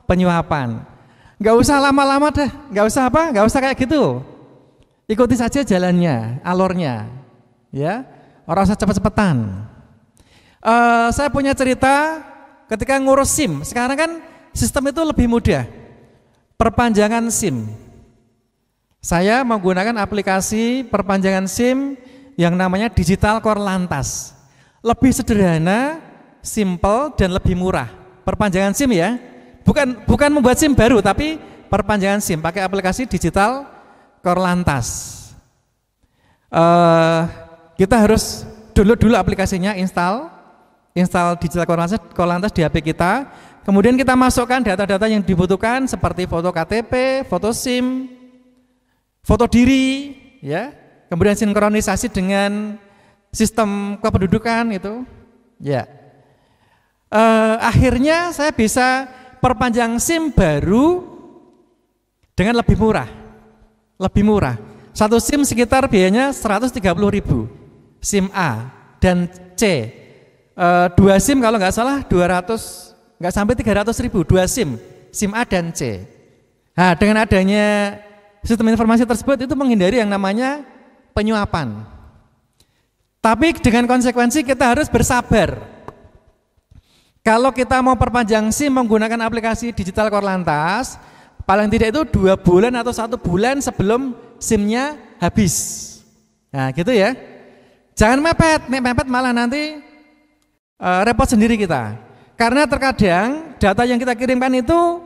penyuapan. Nggak usah lama-lama deh, nggak usah kayak gitu. Ikuti saja jalannya, alurnya, ya. Orang usah cepet-cepetan. Saya punya cerita ketika ngurus SIM. Sekarang kan sistem itu lebih mudah. Perpanjangan SIM. Saya menggunakan aplikasi perpanjangan SIM yang namanya Digital Korlantas. Lebih sederhana, simple dan lebih murah. Perpanjangan SIM ya. Bukan membuat SIM baru, tapi perpanjangan SIM pakai aplikasi Digital Korlantas. Kita harus download dulu aplikasinya, install Digital Korlantas di HP kita. Kemudian kita masukkan data-data yang dibutuhkan seperti foto KTP, foto SIM, foto diri, ya. Kemudian sinkronisasi dengan sistem kependudukan itu, ya. Akhirnya saya bisa perpanjang SIM baru dengan lebih murah. Satu SIM sekitar biayanya 130.000 SIM A dan C. Dua SIM kalau nggak salah 200, nggak sampai 300.000 dua SIM A dan C. Nah, dengan adanya sistem informasi tersebut itu menghindari yang namanya penyuapan. Tapi dengan konsekuensi kita harus bersabar. Kalau kita mau perpanjang SIM menggunakan aplikasi Digital Korlantas, paling tidak itu 2 bulan atau 1 bulan sebelum SIM-nya habis. Nah gitu ya. Jangan mepet malah nanti repot sendiri kita. Karena terkadang data yang kita kirimkan itu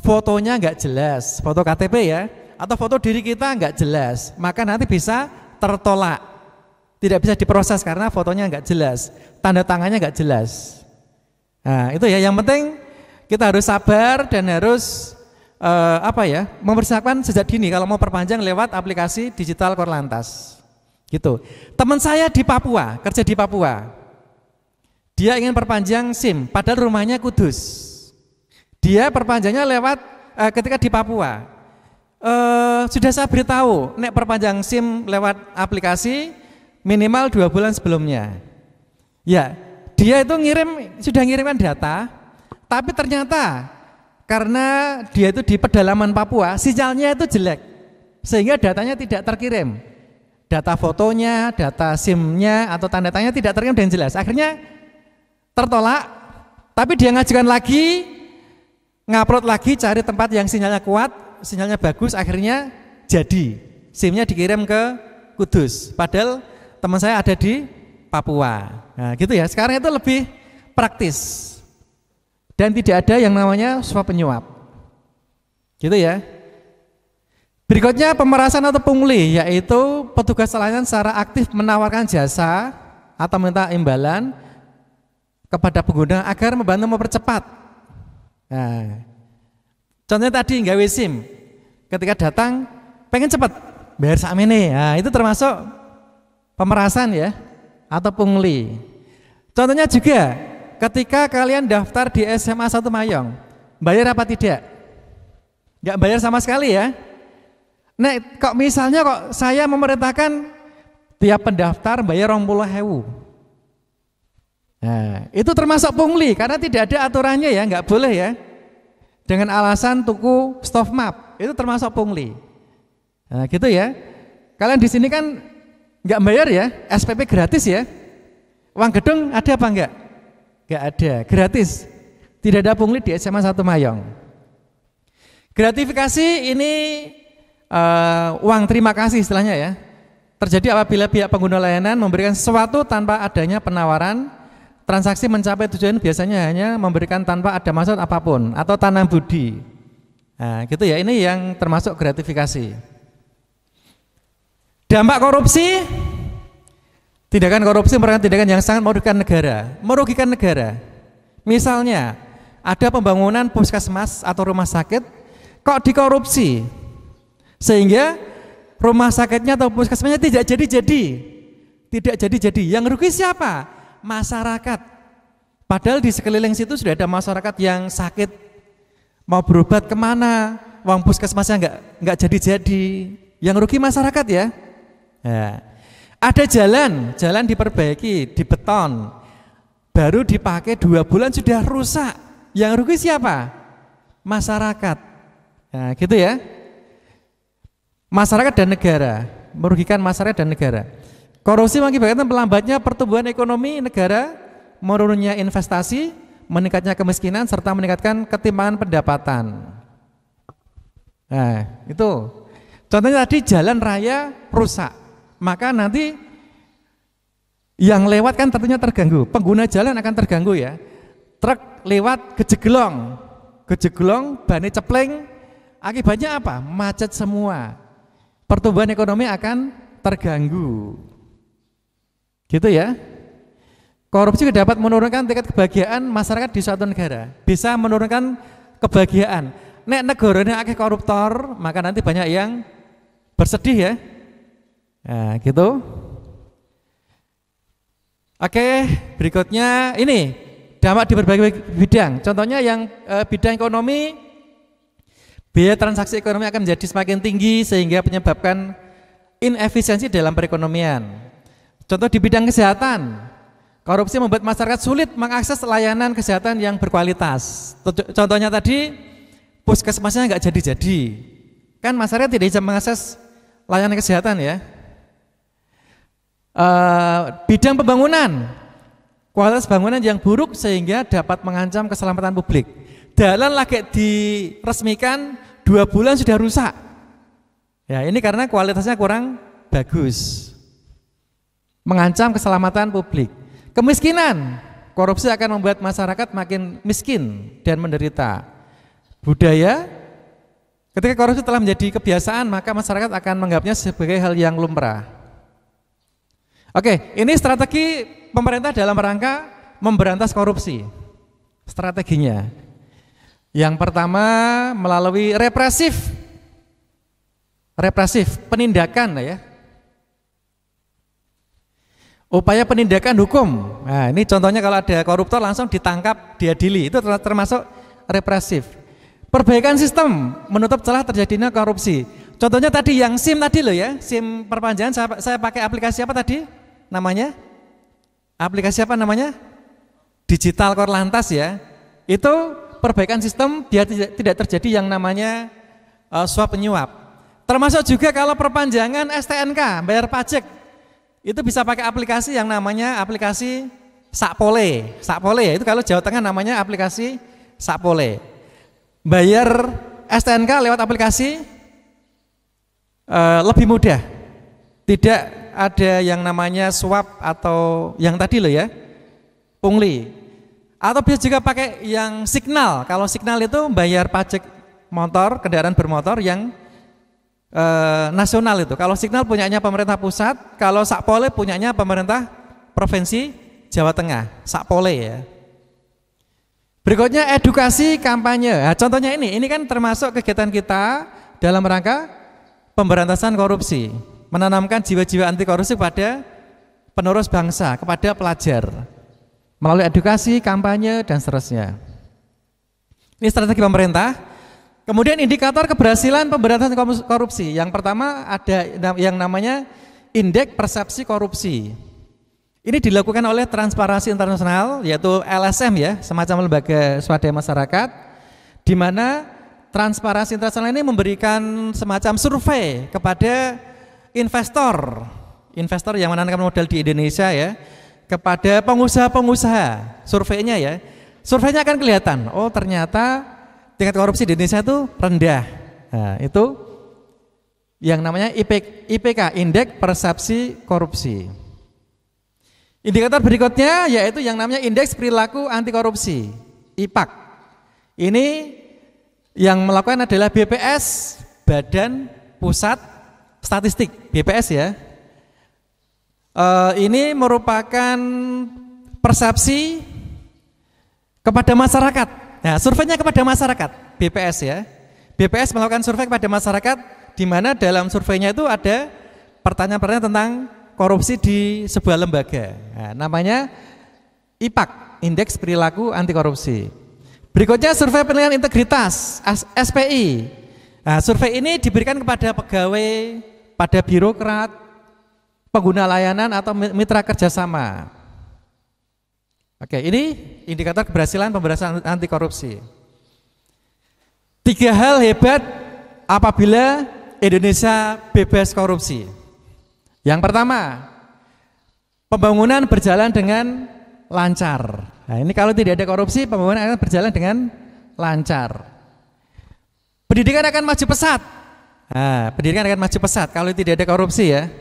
fotonya nggak jelas, foto KTP ya, atau foto diri kita nggak jelas, maka nanti bisa tertolak, tidak bisa diproses karena fotonya nggak jelas, tanda tangannya nggak jelas. Nah itu ya, yang penting kita harus sabar dan harus mempersiapkan sejak dini kalau mau perpanjang lewat aplikasi Digital Korlantas. Gitu. Teman saya di Papua, kerja di Papua. Dia ingin perpanjang SIM, padahal rumahnya Kudus. Dia perpanjangnya lewat ketika di Papua. Sudah saya beritahu, nek perpanjang SIM lewat aplikasi minimal 2 bulan sebelumnya. Ya, dia itu sudah ngirimkan data, tapi ternyata karena dia itu di pedalaman Papua, sinyalnya itu jelek, sehingga datanya tidak terkirim. Data fotonya, data SIM-nya atau tanda tangannya tidak terkirim dengan jelas. Akhirnya tertolak, tapi dia ngajukan lagi, ngupload lagi, cari tempat yang sinyalnya kuat, sinyalnya bagus, akhirnya jadi. SIM-nya dikirim ke Kudus, padahal teman saya ada di Papua. Nah gitu ya, sekarang itu lebih praktis. Dan tidak ada yang namanya suap penyuap. Gitu ya. Berikutnya pemerasan atau pungli, yaitu petugas layanan secara aktif menawarkan jasa atau minta imbalan kepada pengguna agar membantu mempercepat. Nah, contohnya tadi nggawe SIM, ketika datang pengen cepat bayar sakmene. Nah, itu termasuk pemerasan ya atau pungli. Contohnya juga ketika kalian daftar di SMA 1 Mayong, bayar apa tidak? Enggak bayar sama sekali ya. Nah, kok misalnya saya memerintahkan tiap pendaftar bayar 20.000. Nah, itu termasuk pungli karena tidak ada aturannya ya, enggak boleh ya. Dengan alasan tuku stop map, itu termasuk pungli. Nah, gitu ya. Kalian di sini kan enggak bayar ya, SPP gratis ya. Uang gedung ada apa enggak? Enggak ada, gratis. Tidak ada pungli di SMA 1 Mayong. Gratifikasi ini uang terima kasih istilahnya ya. terjadi apabila pihak pengguna layanan memberikan sesuatu tanpa adanya penawaran. Transaksi mencapai tujuan biasanya hanya memberikan tanpa ada maksud apapun atau tanam budi. Nah, gitu ya, ini yang termasuk gratifikasi. Dampak korupsi, tindakan korupsi merupakan tindakan yang sangat merugikan negara. Misalnya, ada pembangunan puskesmas atau rumah sakit kok dikorupsi sehingga rumah sakitnya atau puskesmasnya tidak jadi. Yang rugi siapa? Masyarakat. Padahal di sekeliling situ sudah ada masyarakat yang sakit, mau berobat kemana, uang puskesmasnya nggak jadi. Yang rugi masyarakat ya. Nah, ada jalan diperbaiki, dibeton, baru dipakai 2 bulan sudah rusak. Yang rugi siapa? Masyarakat. Nah, gitu ya. Masyarakat dan negara, merugikan masyarakat dan negara. Korupsi mengakibatkan melambatnya pertumbuhan ekonomi negara, menurunnya investasi, meningkatnya kemiskinan, serta meningkatkan ketimpangan pendapatan. Nah, itu. Contohnya tadi jalan raya rusak, maka nanti yang lewat kan tentunya terganggu, pengguna jalan akan terganggu ya. Truk lewat kejeglong, bannya cepleng, akibatnya apa? Macet semua. Pertumbuhan ekonomi akan terganggu. Gitu ya. Korupsi dapat menurunkan tingkat kebahagiaan masyarakat di suatu negara. Bisa menurunkan kebahagiaan. Nek negaranya akeh koruptor, maka nanti banyak yang bersedih ya. Nah, gitu. Oke, berikutnya ini dampak di berbagai bidang. Contohnya yang bidang ekonomi, biaya transaksi ekonomi akan menjadi semakin tinggi sehingga menyebabkan inefisiensi dalam perekonomian. Contoh di bidang kesehatan, korupsi membuat masyarakat sulit mengakses layanan kesehatan yang berkualitas. Contohnya tadi, puskesmasnya nggak jadi-jadi, kan masyarakat tidak bisa mengakses layanan kesehatan ya. Bidang pembangunan, kualitas bangunan yang buruk sehingga dapat mengancam keselamatan publik. Jalan lagi diresmikan 2 bulan sudah rusak. Ya, ini karena kualitasnya kurang bagus. Mengancam keselamatan publik. Kemiskinan, korupsi akan membuat masyarakat makin miskin dan menderita. Budaya, ketika korupsi telah menjadi kebiasaan, maka masyarakat akan menganggapnya sebagai hal yang lumrah. Oke, ini strategi pemerintah dalam rangka memberantas korupsi. Strateginya. Yang pertama melalui represif penindakan ya. Upaya penindakan hukum. Nah, ini contohnya kalau ada koruptor langsung ditangkap, diadili. Itu termasuk represif. Perbaikan sistem menutup celah terjadinya korupsi. Contohnya tadi yang SIM tadi loh ya, SIM perpanjangan saya pakai aplikasi apa tadi? Namanya? Aplikasi apa namanya? Digital Korlantas ya. Itu perbaikan sistem biar tidak terjadi yang namanya suap menyuap. Termasuk juga kalau perpanjangan STNK, bayar pajak. Itu bisa pakai aplikasi yang namanya aplikasi Sakpole. Sakpole ya, itu kalau Jawa Tengah namanya aplikasi Sakpole. Bayar STNK lewat aplikasi lebih mudah. Tidak ada yang namanya suap atau yang tadi loh ya, pungli. Atau bisa juga pakai yang Signal. Kalau Signal itu bayar pajak motor, kendaraan bermotor yang nasional itu. Kalau Signal punyanya pemerintah pusat, kalau Sakpole punyanya pemerintah provinsi Jawa Tengah. Sakpole ya. Berikutnya edukasi kampanye. Nah, contohnya ini kan termasuk kegiatan kita dalam rangka pemberantasan korupsi, menanamkan jiwa-jiwa anti korupsi kepada penerus bangsa, kepada pelajar melalui edukasi, kampanye dan seterusnya. Ini strategi pemerintah. Kemudian indikator keberhasilan pemberantasan korupsi. Yang pertama ada yang namanya indeks persepsi korupsi. Ini dilakukan oleh Transparansi Internasional, yaitu LSM ya, semacam lembaga swadaya masyarakat, di mana Transparansi Internasional ini memberikan semacam survei kepada investor yang menanamkan modal di Indonesia ya, kepada pengusaha-pengusaha. Surveinya ya, surveinya akan kelihatan, oh ternyata tingkat korupsi di Indonesia itu rendah. Nah, itu yang namanya IPK, Indeks Persepsi Korupsi. Indikator berikutnya yaitu yang namanya Indeks Perilaku Anti Korupsi, IPAK. Ini yang melakukan adalah BPS, Badan Pusat Statistik, BPS ya. Ini merupakan persepsi kepada masyarakat. Nah, surveinya kepada masyarakat, BPS ya. BPS melakukan survei kepada masyarakat, di mana dalam surveinya itu ada pertanyaan-pertanyaan tentang korupsi di sebuah lembaga. Nah, namanya IPAK, Indeks Perilaku Anti Korupsi. Berikutnya survei penilaian integritas, SPI. Nah, survei ini diberikan kepada pegawai, pada birokrat, pengguna layanan atau mitra kerjasama. Oke, ini indikator keberhasilan pemberantasan anti korupsi. 3 hal hebat apabila Indonesia bebas korupsi. Yang pertama, pembangunan berjalan dengan lancar. Nah, ini kalau tidak ada korupsi, pembangunan akan berjalan dengan lancar. Pendidikan akan maju pesat. Nah, pendidikan akan maju pesat kalau tidak ada korupsi ya.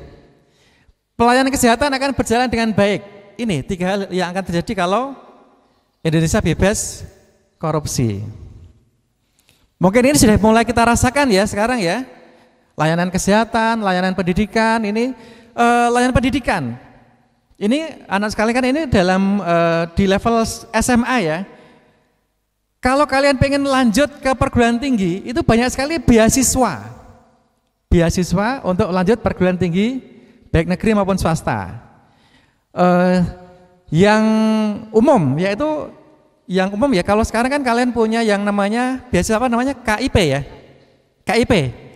Pelayanan kesehatan akan berjalan dengan baik. Ini 3 hal yang akan terjadi kalau Indonesia bebas korupsi. Mungkin ini sudah mulai kita rasakan ya sekarang ya. Layanan kesehatan, layanan pendidikan, ini layanan pendidikan. Ini anak sekalian kan ini dalam di level SMA ya. Kalau kalian pengen lanjut ke perguruan tinggi, itu banyak sekali beasiswa. Beasiswa untuk lanjut perguruan tinggi, baik negeri maupun swasta. Yang umum, yaitu yang umum ya, kalau sekarang kan kalian punya yang namanya beasiswa apa namanya KIP ya. KIP.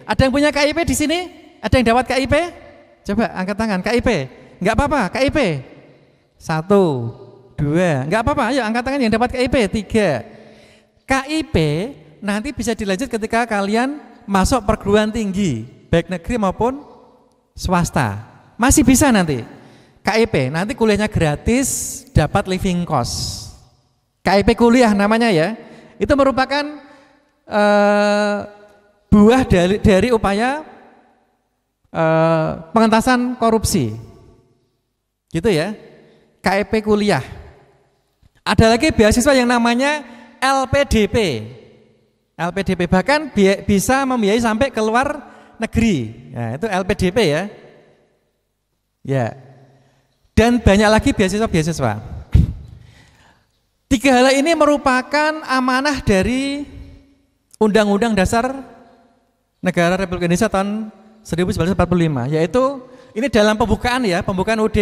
Ada yang punya KIP di sini? Ada yang dapat KIP? Coba angkat tangan, KIP. Enggak apa-apa, KIP. 1, 2, enggak apa-apa, ayo angkat tangan yang dapat KIP. 3. KIP nanti bisa dilanjut ketika kalian masuk perguruan tinggi, baik negeri maupun swasta. Masih bisa nanti. KIP, nanti kuliahnya gratis, dapat living cost. KIP kuliah namanya ya. Itu merupakan buah dari upaya pengentasan korupsi. Gitu ya. KIP kuliah. Ada lagi beasiswa yang namanya LPDP. LPDP bahkan bisa membiayai sampai ke luar negeri. Nah, itu LPDP ya. Ya. Dan banyak lagi beasiswa-beasiswa. 3 hal ini merupakan amanah dari Undang-Undang Dasar Negara Republik Indonesia tahun 1945, yaitu ini dalam pembukaan ya, pembukaan UUD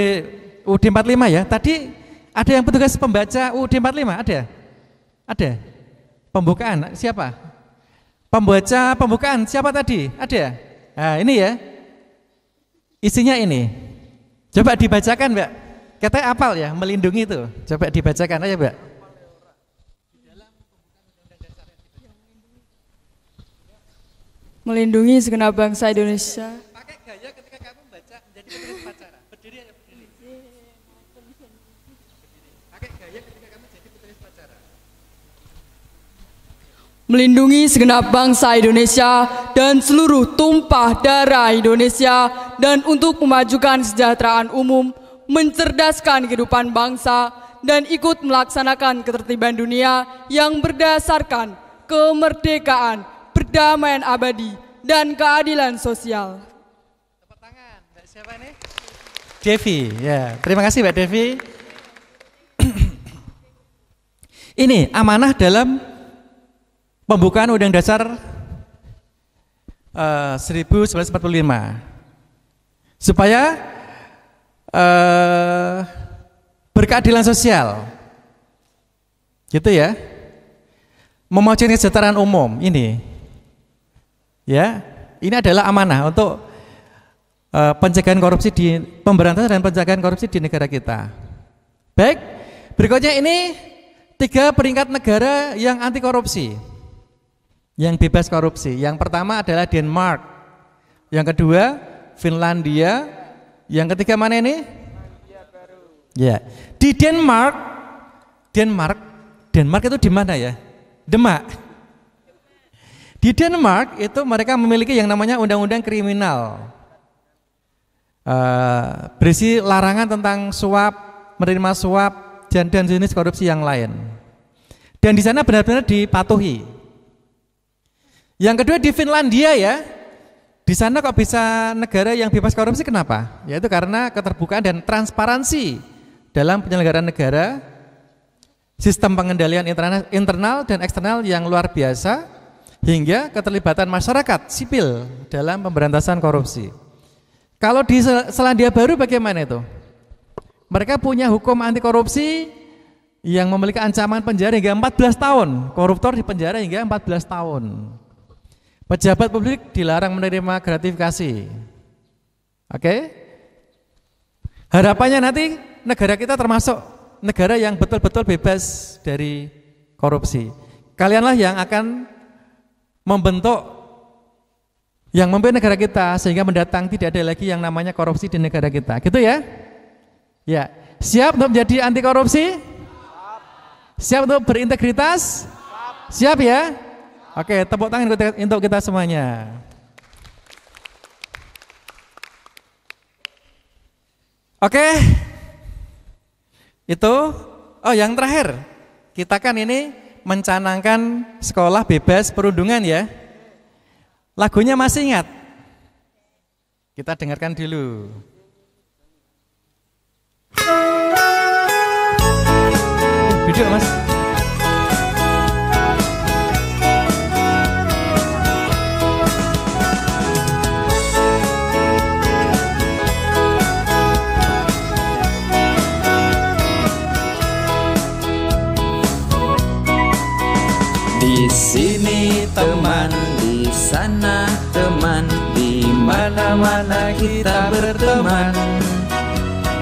45 ya. Tadi ada yang petugas pembaca UUD 45, ada? Ada? Pembukaan, siapa? Pembaca pembukaan, siapa tadi? Ada? Nah ini ya, isinya ini. Coba dibacakan Mbak, katanya apal ya, melindungi itu. Coba dibacakan aja Mbak. Melindungi segenap bangsa Indonesia. Pakai gaya ketika kamu baca menjadi penulis upacara. Berdiri aja berdiri. Pakai gaya ketika kamu jadi penulis upacara. Melindungi segenap bangsa Indonesia dan seluruh tumpah darah Indonesia, dan untuk memajukan kesejahteraan umum, mencerdaskan kehidupan bangsa, dan ikut melaksanakan ketertiban dunia yang berdasarkan kemerdekaan, perdamaian abadi, dan keadilan sosial. Tepuk tangan, Mbak siapa ini? Devi, ya. Terima kasih Mbak Devi. Ini amanah dalam pembukaan Undang Dasar 1945 supaya berkeadilan sosial, gitu ya, memajukan kesejahteraan umum ini, ya, ini adalah amanah untuk pencegahan korupsi di pemberantasan dan pencegahan korupsi di negara kita. Baik, berikutnya ini 3 peringkat negara yang anti korupsi, yang bebas korupsi. Yang pertama adalah Denmark, yang kedua Finlandia, yang ketiga mana ini? Ya, di Denmark itu di mana ya? Demak. Di Denmark itu mereka memiliki yang namanya undang-undang kriminal, berisi larangan tentang suap, menerima suap, dan jenis korupsi yang lain. Dan di sana benar-benar dipatuhi. Yang kedua di Finlandia ya, di sana kok bisa negara yang bebas korupsi, kenapa? Yaitu karena keterbukaan dan transparansi dalam penyelenggaraan negara, sistem pengendalian internal dan eksternal yang luar biasa, hingga keterlibatan masyarakat sipil dalam pemberantasan korupsi. Kalau di Selandia Baru bagaimana itu? Mereka punya hukum anti korupsi yang memiliki ancaman penjara hingga 14 tahun, koruptor dipenjara hingga 14 tahun. Pejabat publik dilarang menerima gratifikasi. Oke? Harapannya nanti negara kita termasuk negara yang betul-betul bebas dari korupsi. Kalianlah yang akan membentuk, yang memimpin negara kita sehingga mendatang tidak ada lagi yang namanya korupsi di negara kita. Gitu ya? Ya. Siap untuk menjadi anti korupsi? Siap untuk berintegritas? Siap ya? Oke, tepuk tangan untuk kita semuanya. Oke. Itu, yang terakhir, kita kan ini mencanangkan sekolah bebas perundungan ya. Lagunya masih ingat? Kita dengarkan dulu. Duduk Mas. Di sini teman, di sana teman, di mana-mana kita berteman.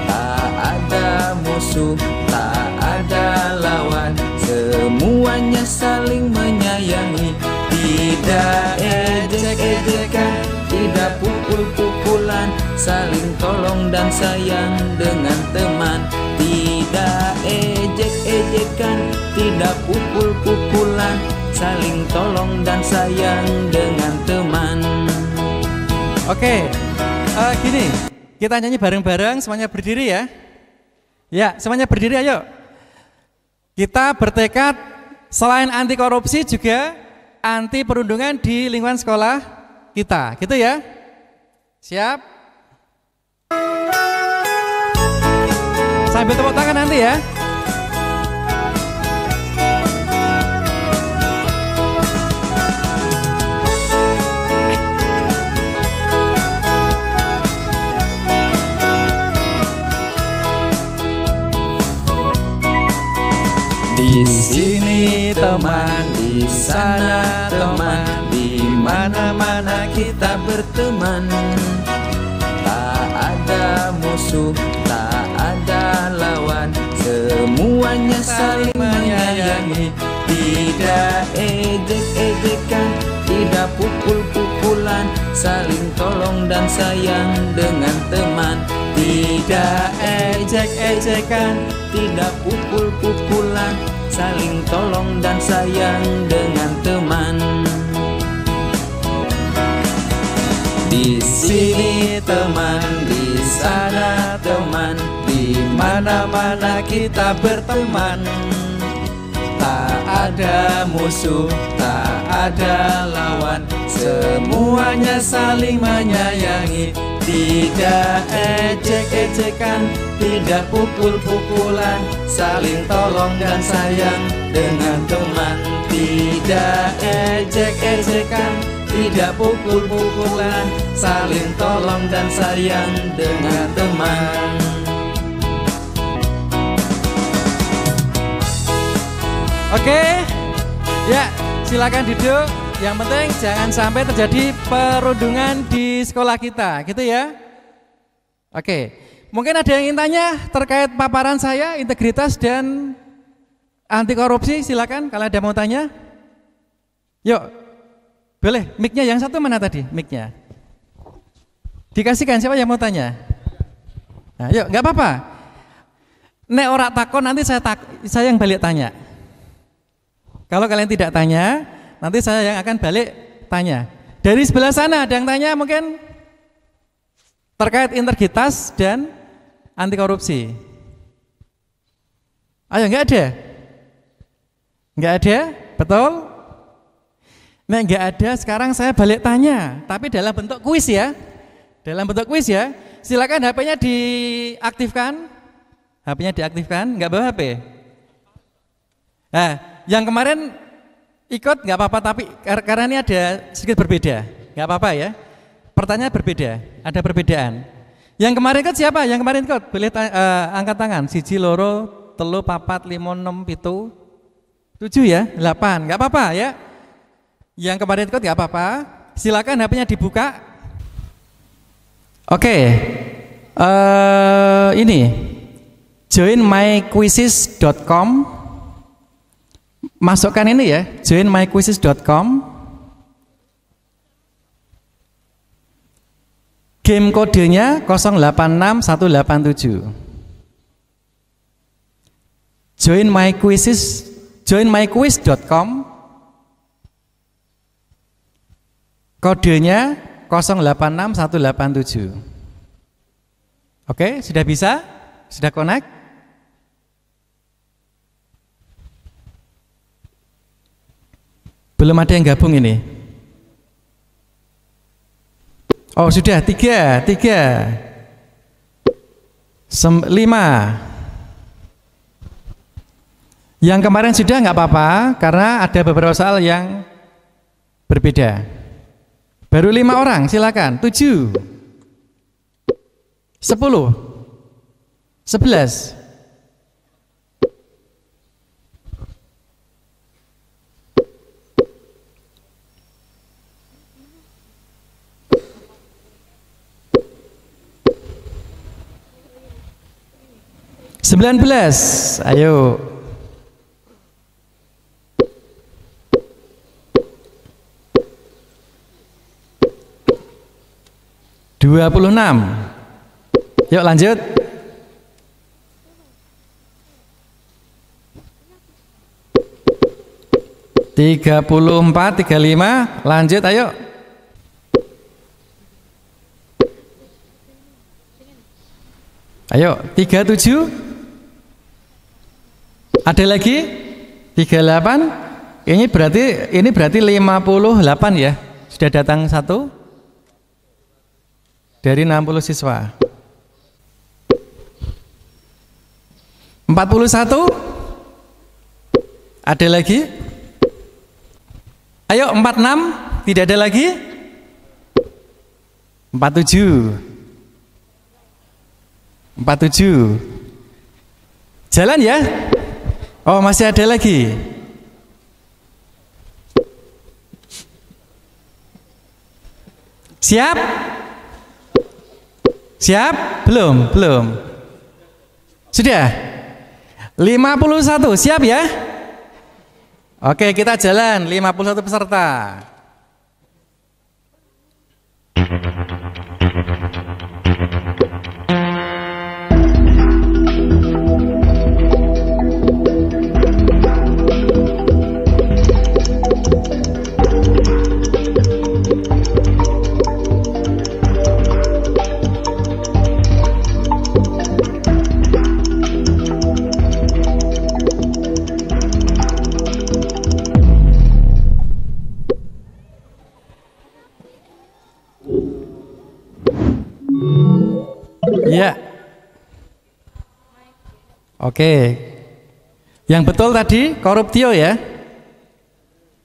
Tak ada musuh, tak ada lawan, semuanya saling menyayangi. Tidak ejek-ejekan, tidak pukul-pukulan, saling tolong dan sayang dengan teman. Tidak ejek-ejekan, tidak pukul-pukulan, saling tolong dan sayang dengan teman. Oke, gini, kita nyanyi bareng-bareng, semuanya berdiri ya. Ya, semuanya berdiri ayo. Kita bertekad selain anti korupsi juga anti perundungan di lingkungan sekolah kita, gitu ya. Siap? Sambil tepuk tangan nanti ya. Di sini teman, di sana teman, di mana-mana kita berteman. Tak ada musuh, tak ada lawan, semuanya saling menyayangi. Tidak ejek-ejekan, tidak pukul-pukulan, saling tolong dan sayang dengan teman. Tidak ejek-ejekan, tidak pukul-pukulan, saling tolong dan sayang dengan teman. Di sini teman, di sana teman, di mana-mana kita berteman. Tak ada musuh, tak ada lawan, semuanya saling menyayangi. Tidak ejek-ejekan, tidak pukul-pukulan, saling tolong dan sayang dengan teman. Tidak ejek-ejekan, tidak pukul-pukulan, saling tolong dan sayang dengan teman. Oke, ya silakan duduk. Yang penting jangan sampai terjadi perundungan di sekolah kita, gitu ya. Oke, mungkin ada yang ingin tanya terkait paparan saya, integritas dan anti korupsi, silakan kalau ada mau tanya. Yuk, boleh, mic-nya yang satu mana tadi, mic-nya? Dikasihkan, siapa yang mau tanya? Nah, yuk, nggak apa-apa. Nek ora takon nanti saya yang balik tanya. Kalau kalian tidak tanya, nanti saya yang akan balik tanya. Dari sebelah sana ada yang tanya mungkin terkait integritas dan anti korupsi. Ayo, enggak ada? Enggak ada? Betul? Nah, enggak ada, sekarang saya balik tanya, tapi dalam bentuk kuis ya. Dalam bentuk kuis ya. Silakan HP-nya diaktifkan. HP-nya diaktifkan, enggak bawa HP? Nah, yang kemarin ikut enggak apa-apa, tapi karena ini ada sedikit berbeda. Enggak apa-apa ya. Pertanyaan berbeda, ada perbedaan. Yang kemarin ikut siapa? Yang kemarin ikut? Boleh angkat tangan. 1, 2, 3, 4, 5, 6, 7 ya, 8. Enggak apa-apa ya. Yang kemarin ikut enggak apa-apa. Silakan HP-nya dibuka. Oke. Ini joinmyquizzes.com. Masukkan ini ya, joinmyquizzes.com. Game kodenya 086187. joinmyquiz.com. Kodenya 086187. Oke, sudah bisa? Sudah connect? Belum ada yang gabung ini. Oh sudah, 3, 5. Yang kemarin sudah nggak apa-apa karena ada beberapa soal yang berbeda. Baru 5 orang, silakan. 7, 10, 11. Sembilan belas, ayo. 26. Yuk lanjut. 34, 35, lanjut ayo. Ayo, 37. Ada lagi? 38. Ini berarti 58 ya. Sudah datang 1 dari 60 siswa. 41. Ada lagi? Ayo 46. Tidak ada lagi? 47. 47. Jalan ya? Oh masih ada lagi. Siap? Siap? Belum? Sudah? 51, siap ya? Oke, kita jalan 51 peserta. Ya. Oke. Yang betul tadi koruptio ya.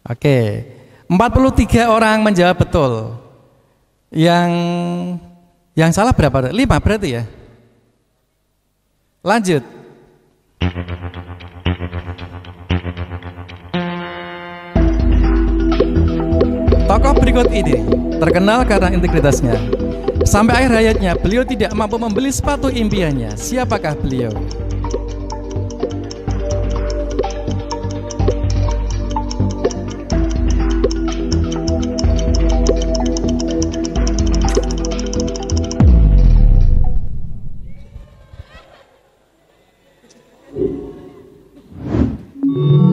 Oke. 43 orang menjawab betul. Yang salah berapa? 5 berarti ya. Lanjut. Tokoh berikut ini terkenal karena integritasnya. Sampai akhir hayatnya, beliau tidak mampu membeli sepatu impiannya. Siapakah beliau?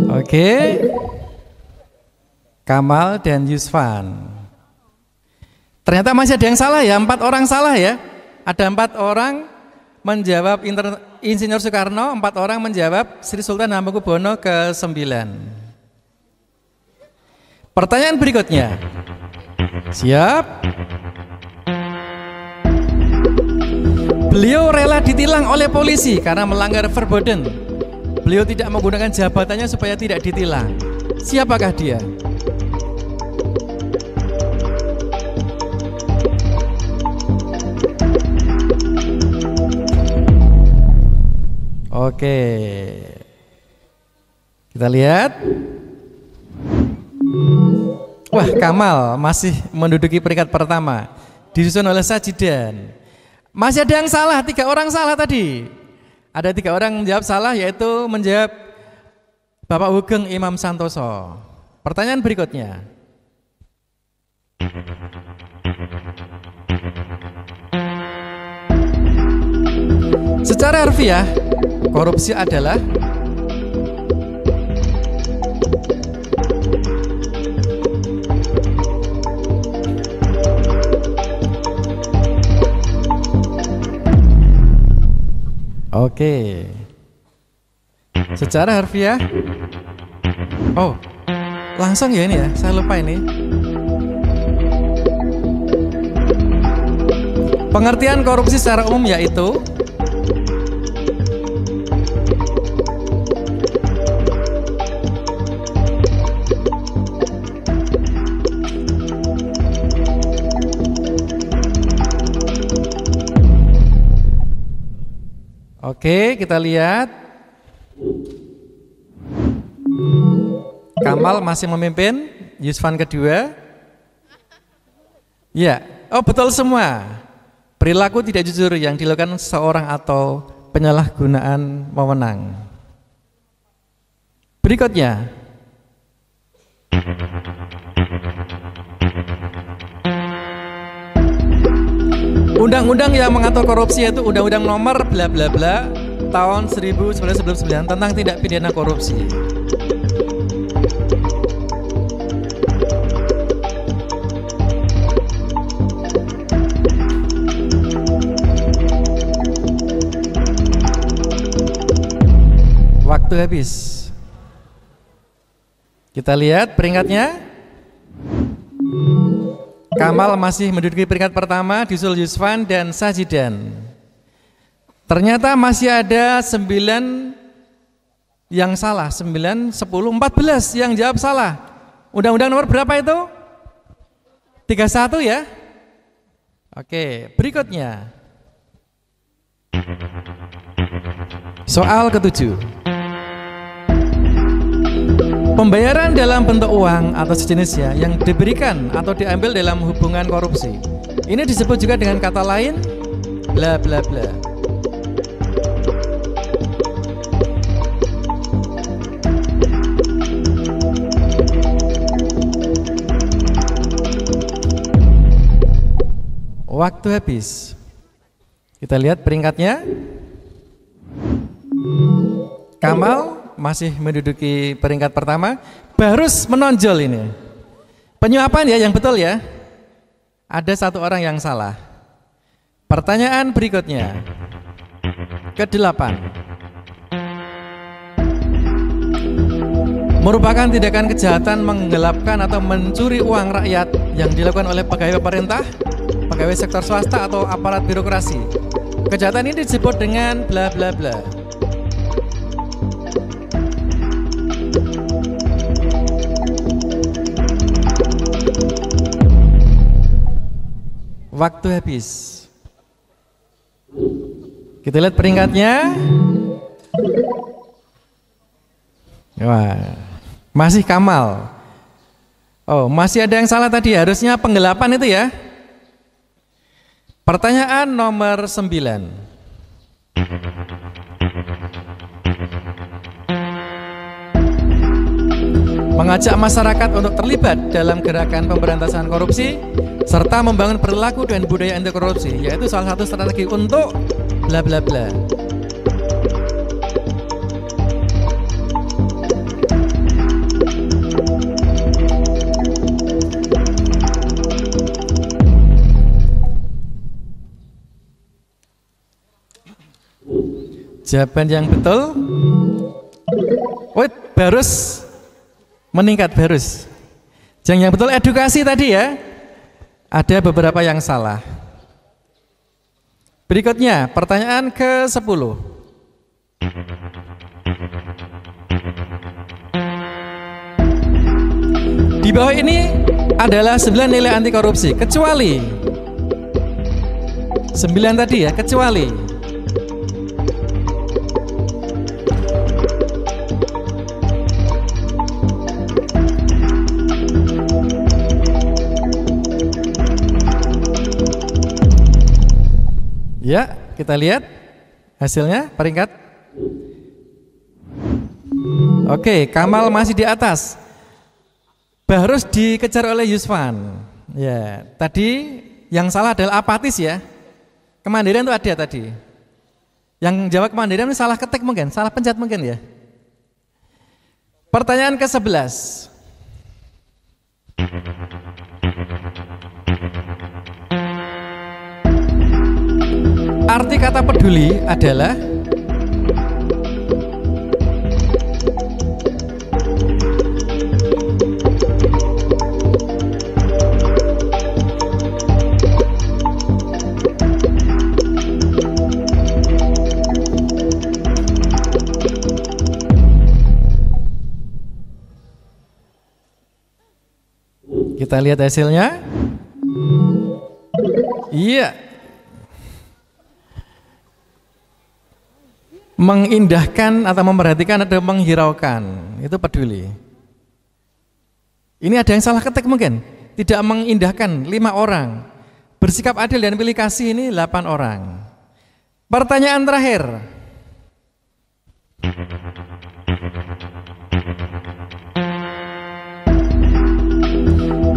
Oke. Kamal dan Yusfan. Ternyata masih ada yang salah ya, 4 orang salah ya. Ada 4 orang menjawab Insinyur Soekarno, 4 orang menjawab Sri Sultan Hamengkubuwono ke-9. Pertanyaan berikutnya. Siap? Beliau rela ditilang oleh polisi karena melanggar verboten. Beliau tidak menggunakan jabatannya supaya tidak ditilang. Siapakah dia? Oke. Kita lihat. Wah, Kamal masih menduduki peringkat pertama, disusun oleh Sajidan. Masih ada yang salah, 3 orang salah tadi. Ada 3 orang menjawab salah, yaitu menjawab Bapak Hugeng Imam Santoso. Pertanyaan berikutnya. Secara harfiah, korupsi adalah Oke. Secara harfiah. Oh, langsung ya ini ya, saya lupa ini. Pengertian korupsi secara umum yaitu Oke, kita lihat. Kamal masih memimpin, Yusfan kedua. Ya, oh betul semua. Perilaku tidak jujur yang dilakukan seseorang atau penyalahgunaan wewenang. Berikutnya. Undang-undang yang mengatur korupsi yaitu Undang-Undang Nomor bla bla bla tahun 1999 tentang tindak pidana korupsi. Waktu habis. Kita lihat peringkatnya. Kamal masih menduduki peringkat pertama, disusul Yusfan dan Sajidan. Ternyata masih ada 9 yang salah, 9, 10, 14 yang jawab salah. Undang-undang nomor berapa itu? 31 ya? Oke, berikutnya. Soal ke-7. Pembayaran dalam bentuk uang atau sejenisnya yang diberikan atau diambil dalam hubungan korupsi. Ini disebut juga dengan kata lain bla bla bla. Waktu habis. Kita lihat peringkatnya. Kamal masih menduduki peringkat pertama. Barus menonjol ini. Penyuapan ya yang betul ya. Ada 1 orang yang salah. Pertanyaan berikutnya. Ke-8. Merupakan tindakan kejahatan menggelapkan atau mencuri uang rakyat yang dilakukan oleh pegawai pemerintah, pegawai sektor swasta atau aparat birokrasi. Kejahatan ini disebut dengan bla bla bla. Waktu habis. Kita lihat peringkatnya. Wah, masih Kamal. Oh, masih ada yang salah tadi. Harusnya penggelapan itu ya. Pertanyaan nomor 9. Mengajak masyarakat untuk terlibat dalam gerakan pemberantasan korupsi serta membangun perilaku dan budaya anti korupsi, yaitu salah satu strategi untuk bla bla bla. Jawaban yang betul. Wait, Barus meningkat, Barus. Yang betul edukasi tadi ya. Ada beberapa yang salah. Berikutnya, pertanyaan ke-10. Di bawah ini adalah 9 nilai anti korupsi, kecuali 9 tadi ya, kecuali ya, kita lihat hasilnya peringkat. Oke, Kamal masih di atas. Barus dikejar oleh Yusfan. Ya, tadi yang salah adalah apatis ya. Kemandirian itu ada tadi. Yang jawab kemandirian ini salah ketik mungkin, salah pencet mungkin ya. Pertanyaan ke-11. Arti kata peduli adalah kita lihat hasilnya. Iya. Mengindahkan atau memperhatikan atau menghiraukan, itu peduli. Ini ada yang salah ketik mungkin. Tidak mengindahkan 5 orang. Bersikap adil dan pilih kasih ini 8 orang. Pertanyaan terakhir.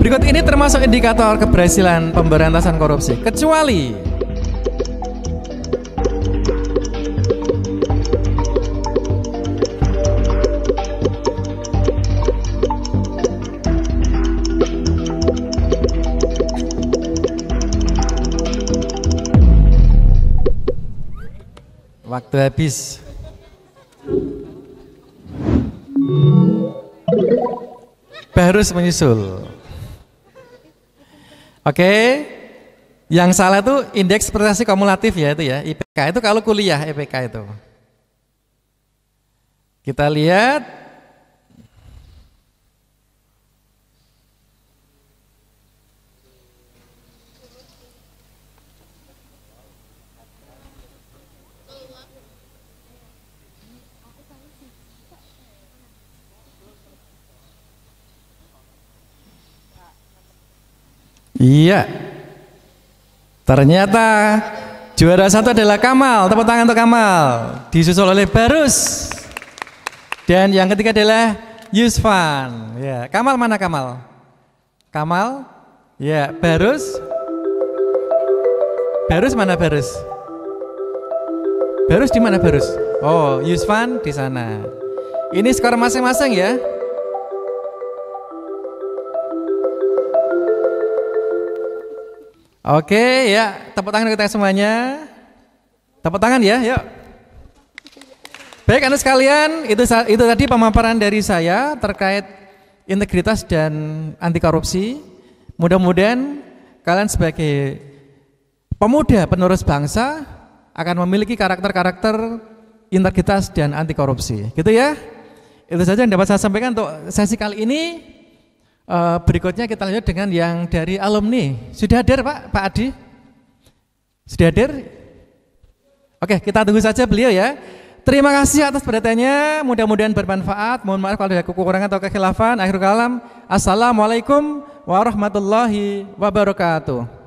Berikut ini termasuk indikator keberhasilan pemberantasan korupsi, kecuali waktu habis. Barus menyusul. Oke, yang salah itu indeks prestasi kumulatif ya itu ya, IPK itu kalau kuliah IPK itu. Kita lihat. Iya, ternyata juara 1 adalah Kamal. Tepuk tangan untuk Kamal. Disusul oleh Barus. Dan yang ketiga adalah Yusfan. Ya, Kamal mana Kamal? Kamal? Ya, Barus. Barus mana Barus? Barus di mana Barus? Oh, Yusfan di sana. Ini skor masing-masing ya. Oke ya, tepuk tangan kita semuanya. Tepuk tangan ya, yuk. Baik anak sekalian, itu tadi pemaparan dari saya terkait integritas dan anti korupsi. Mudah-mudahan kalian sebagai pemuda penerus bangsa akan memiliki karakter-karakter integritas dan anti korupsi. Gitu ya. Itu saja yang dapat saya sampaikan untuk sesi kali ini. Berikutnya kita lanjut dengan yang dari alumni. Sudah hadir Pak Adi? Sudah hadir? Oke, kita tunggu saja beliau ya. Terima kasih atas perhatiannya, mudah-mudahan bermanfaat. Mohon maaf kalau ada kekurangan atau kekhilafan. Akhirul kalam, assalamualaikum warahmatullahi wabarakatuh.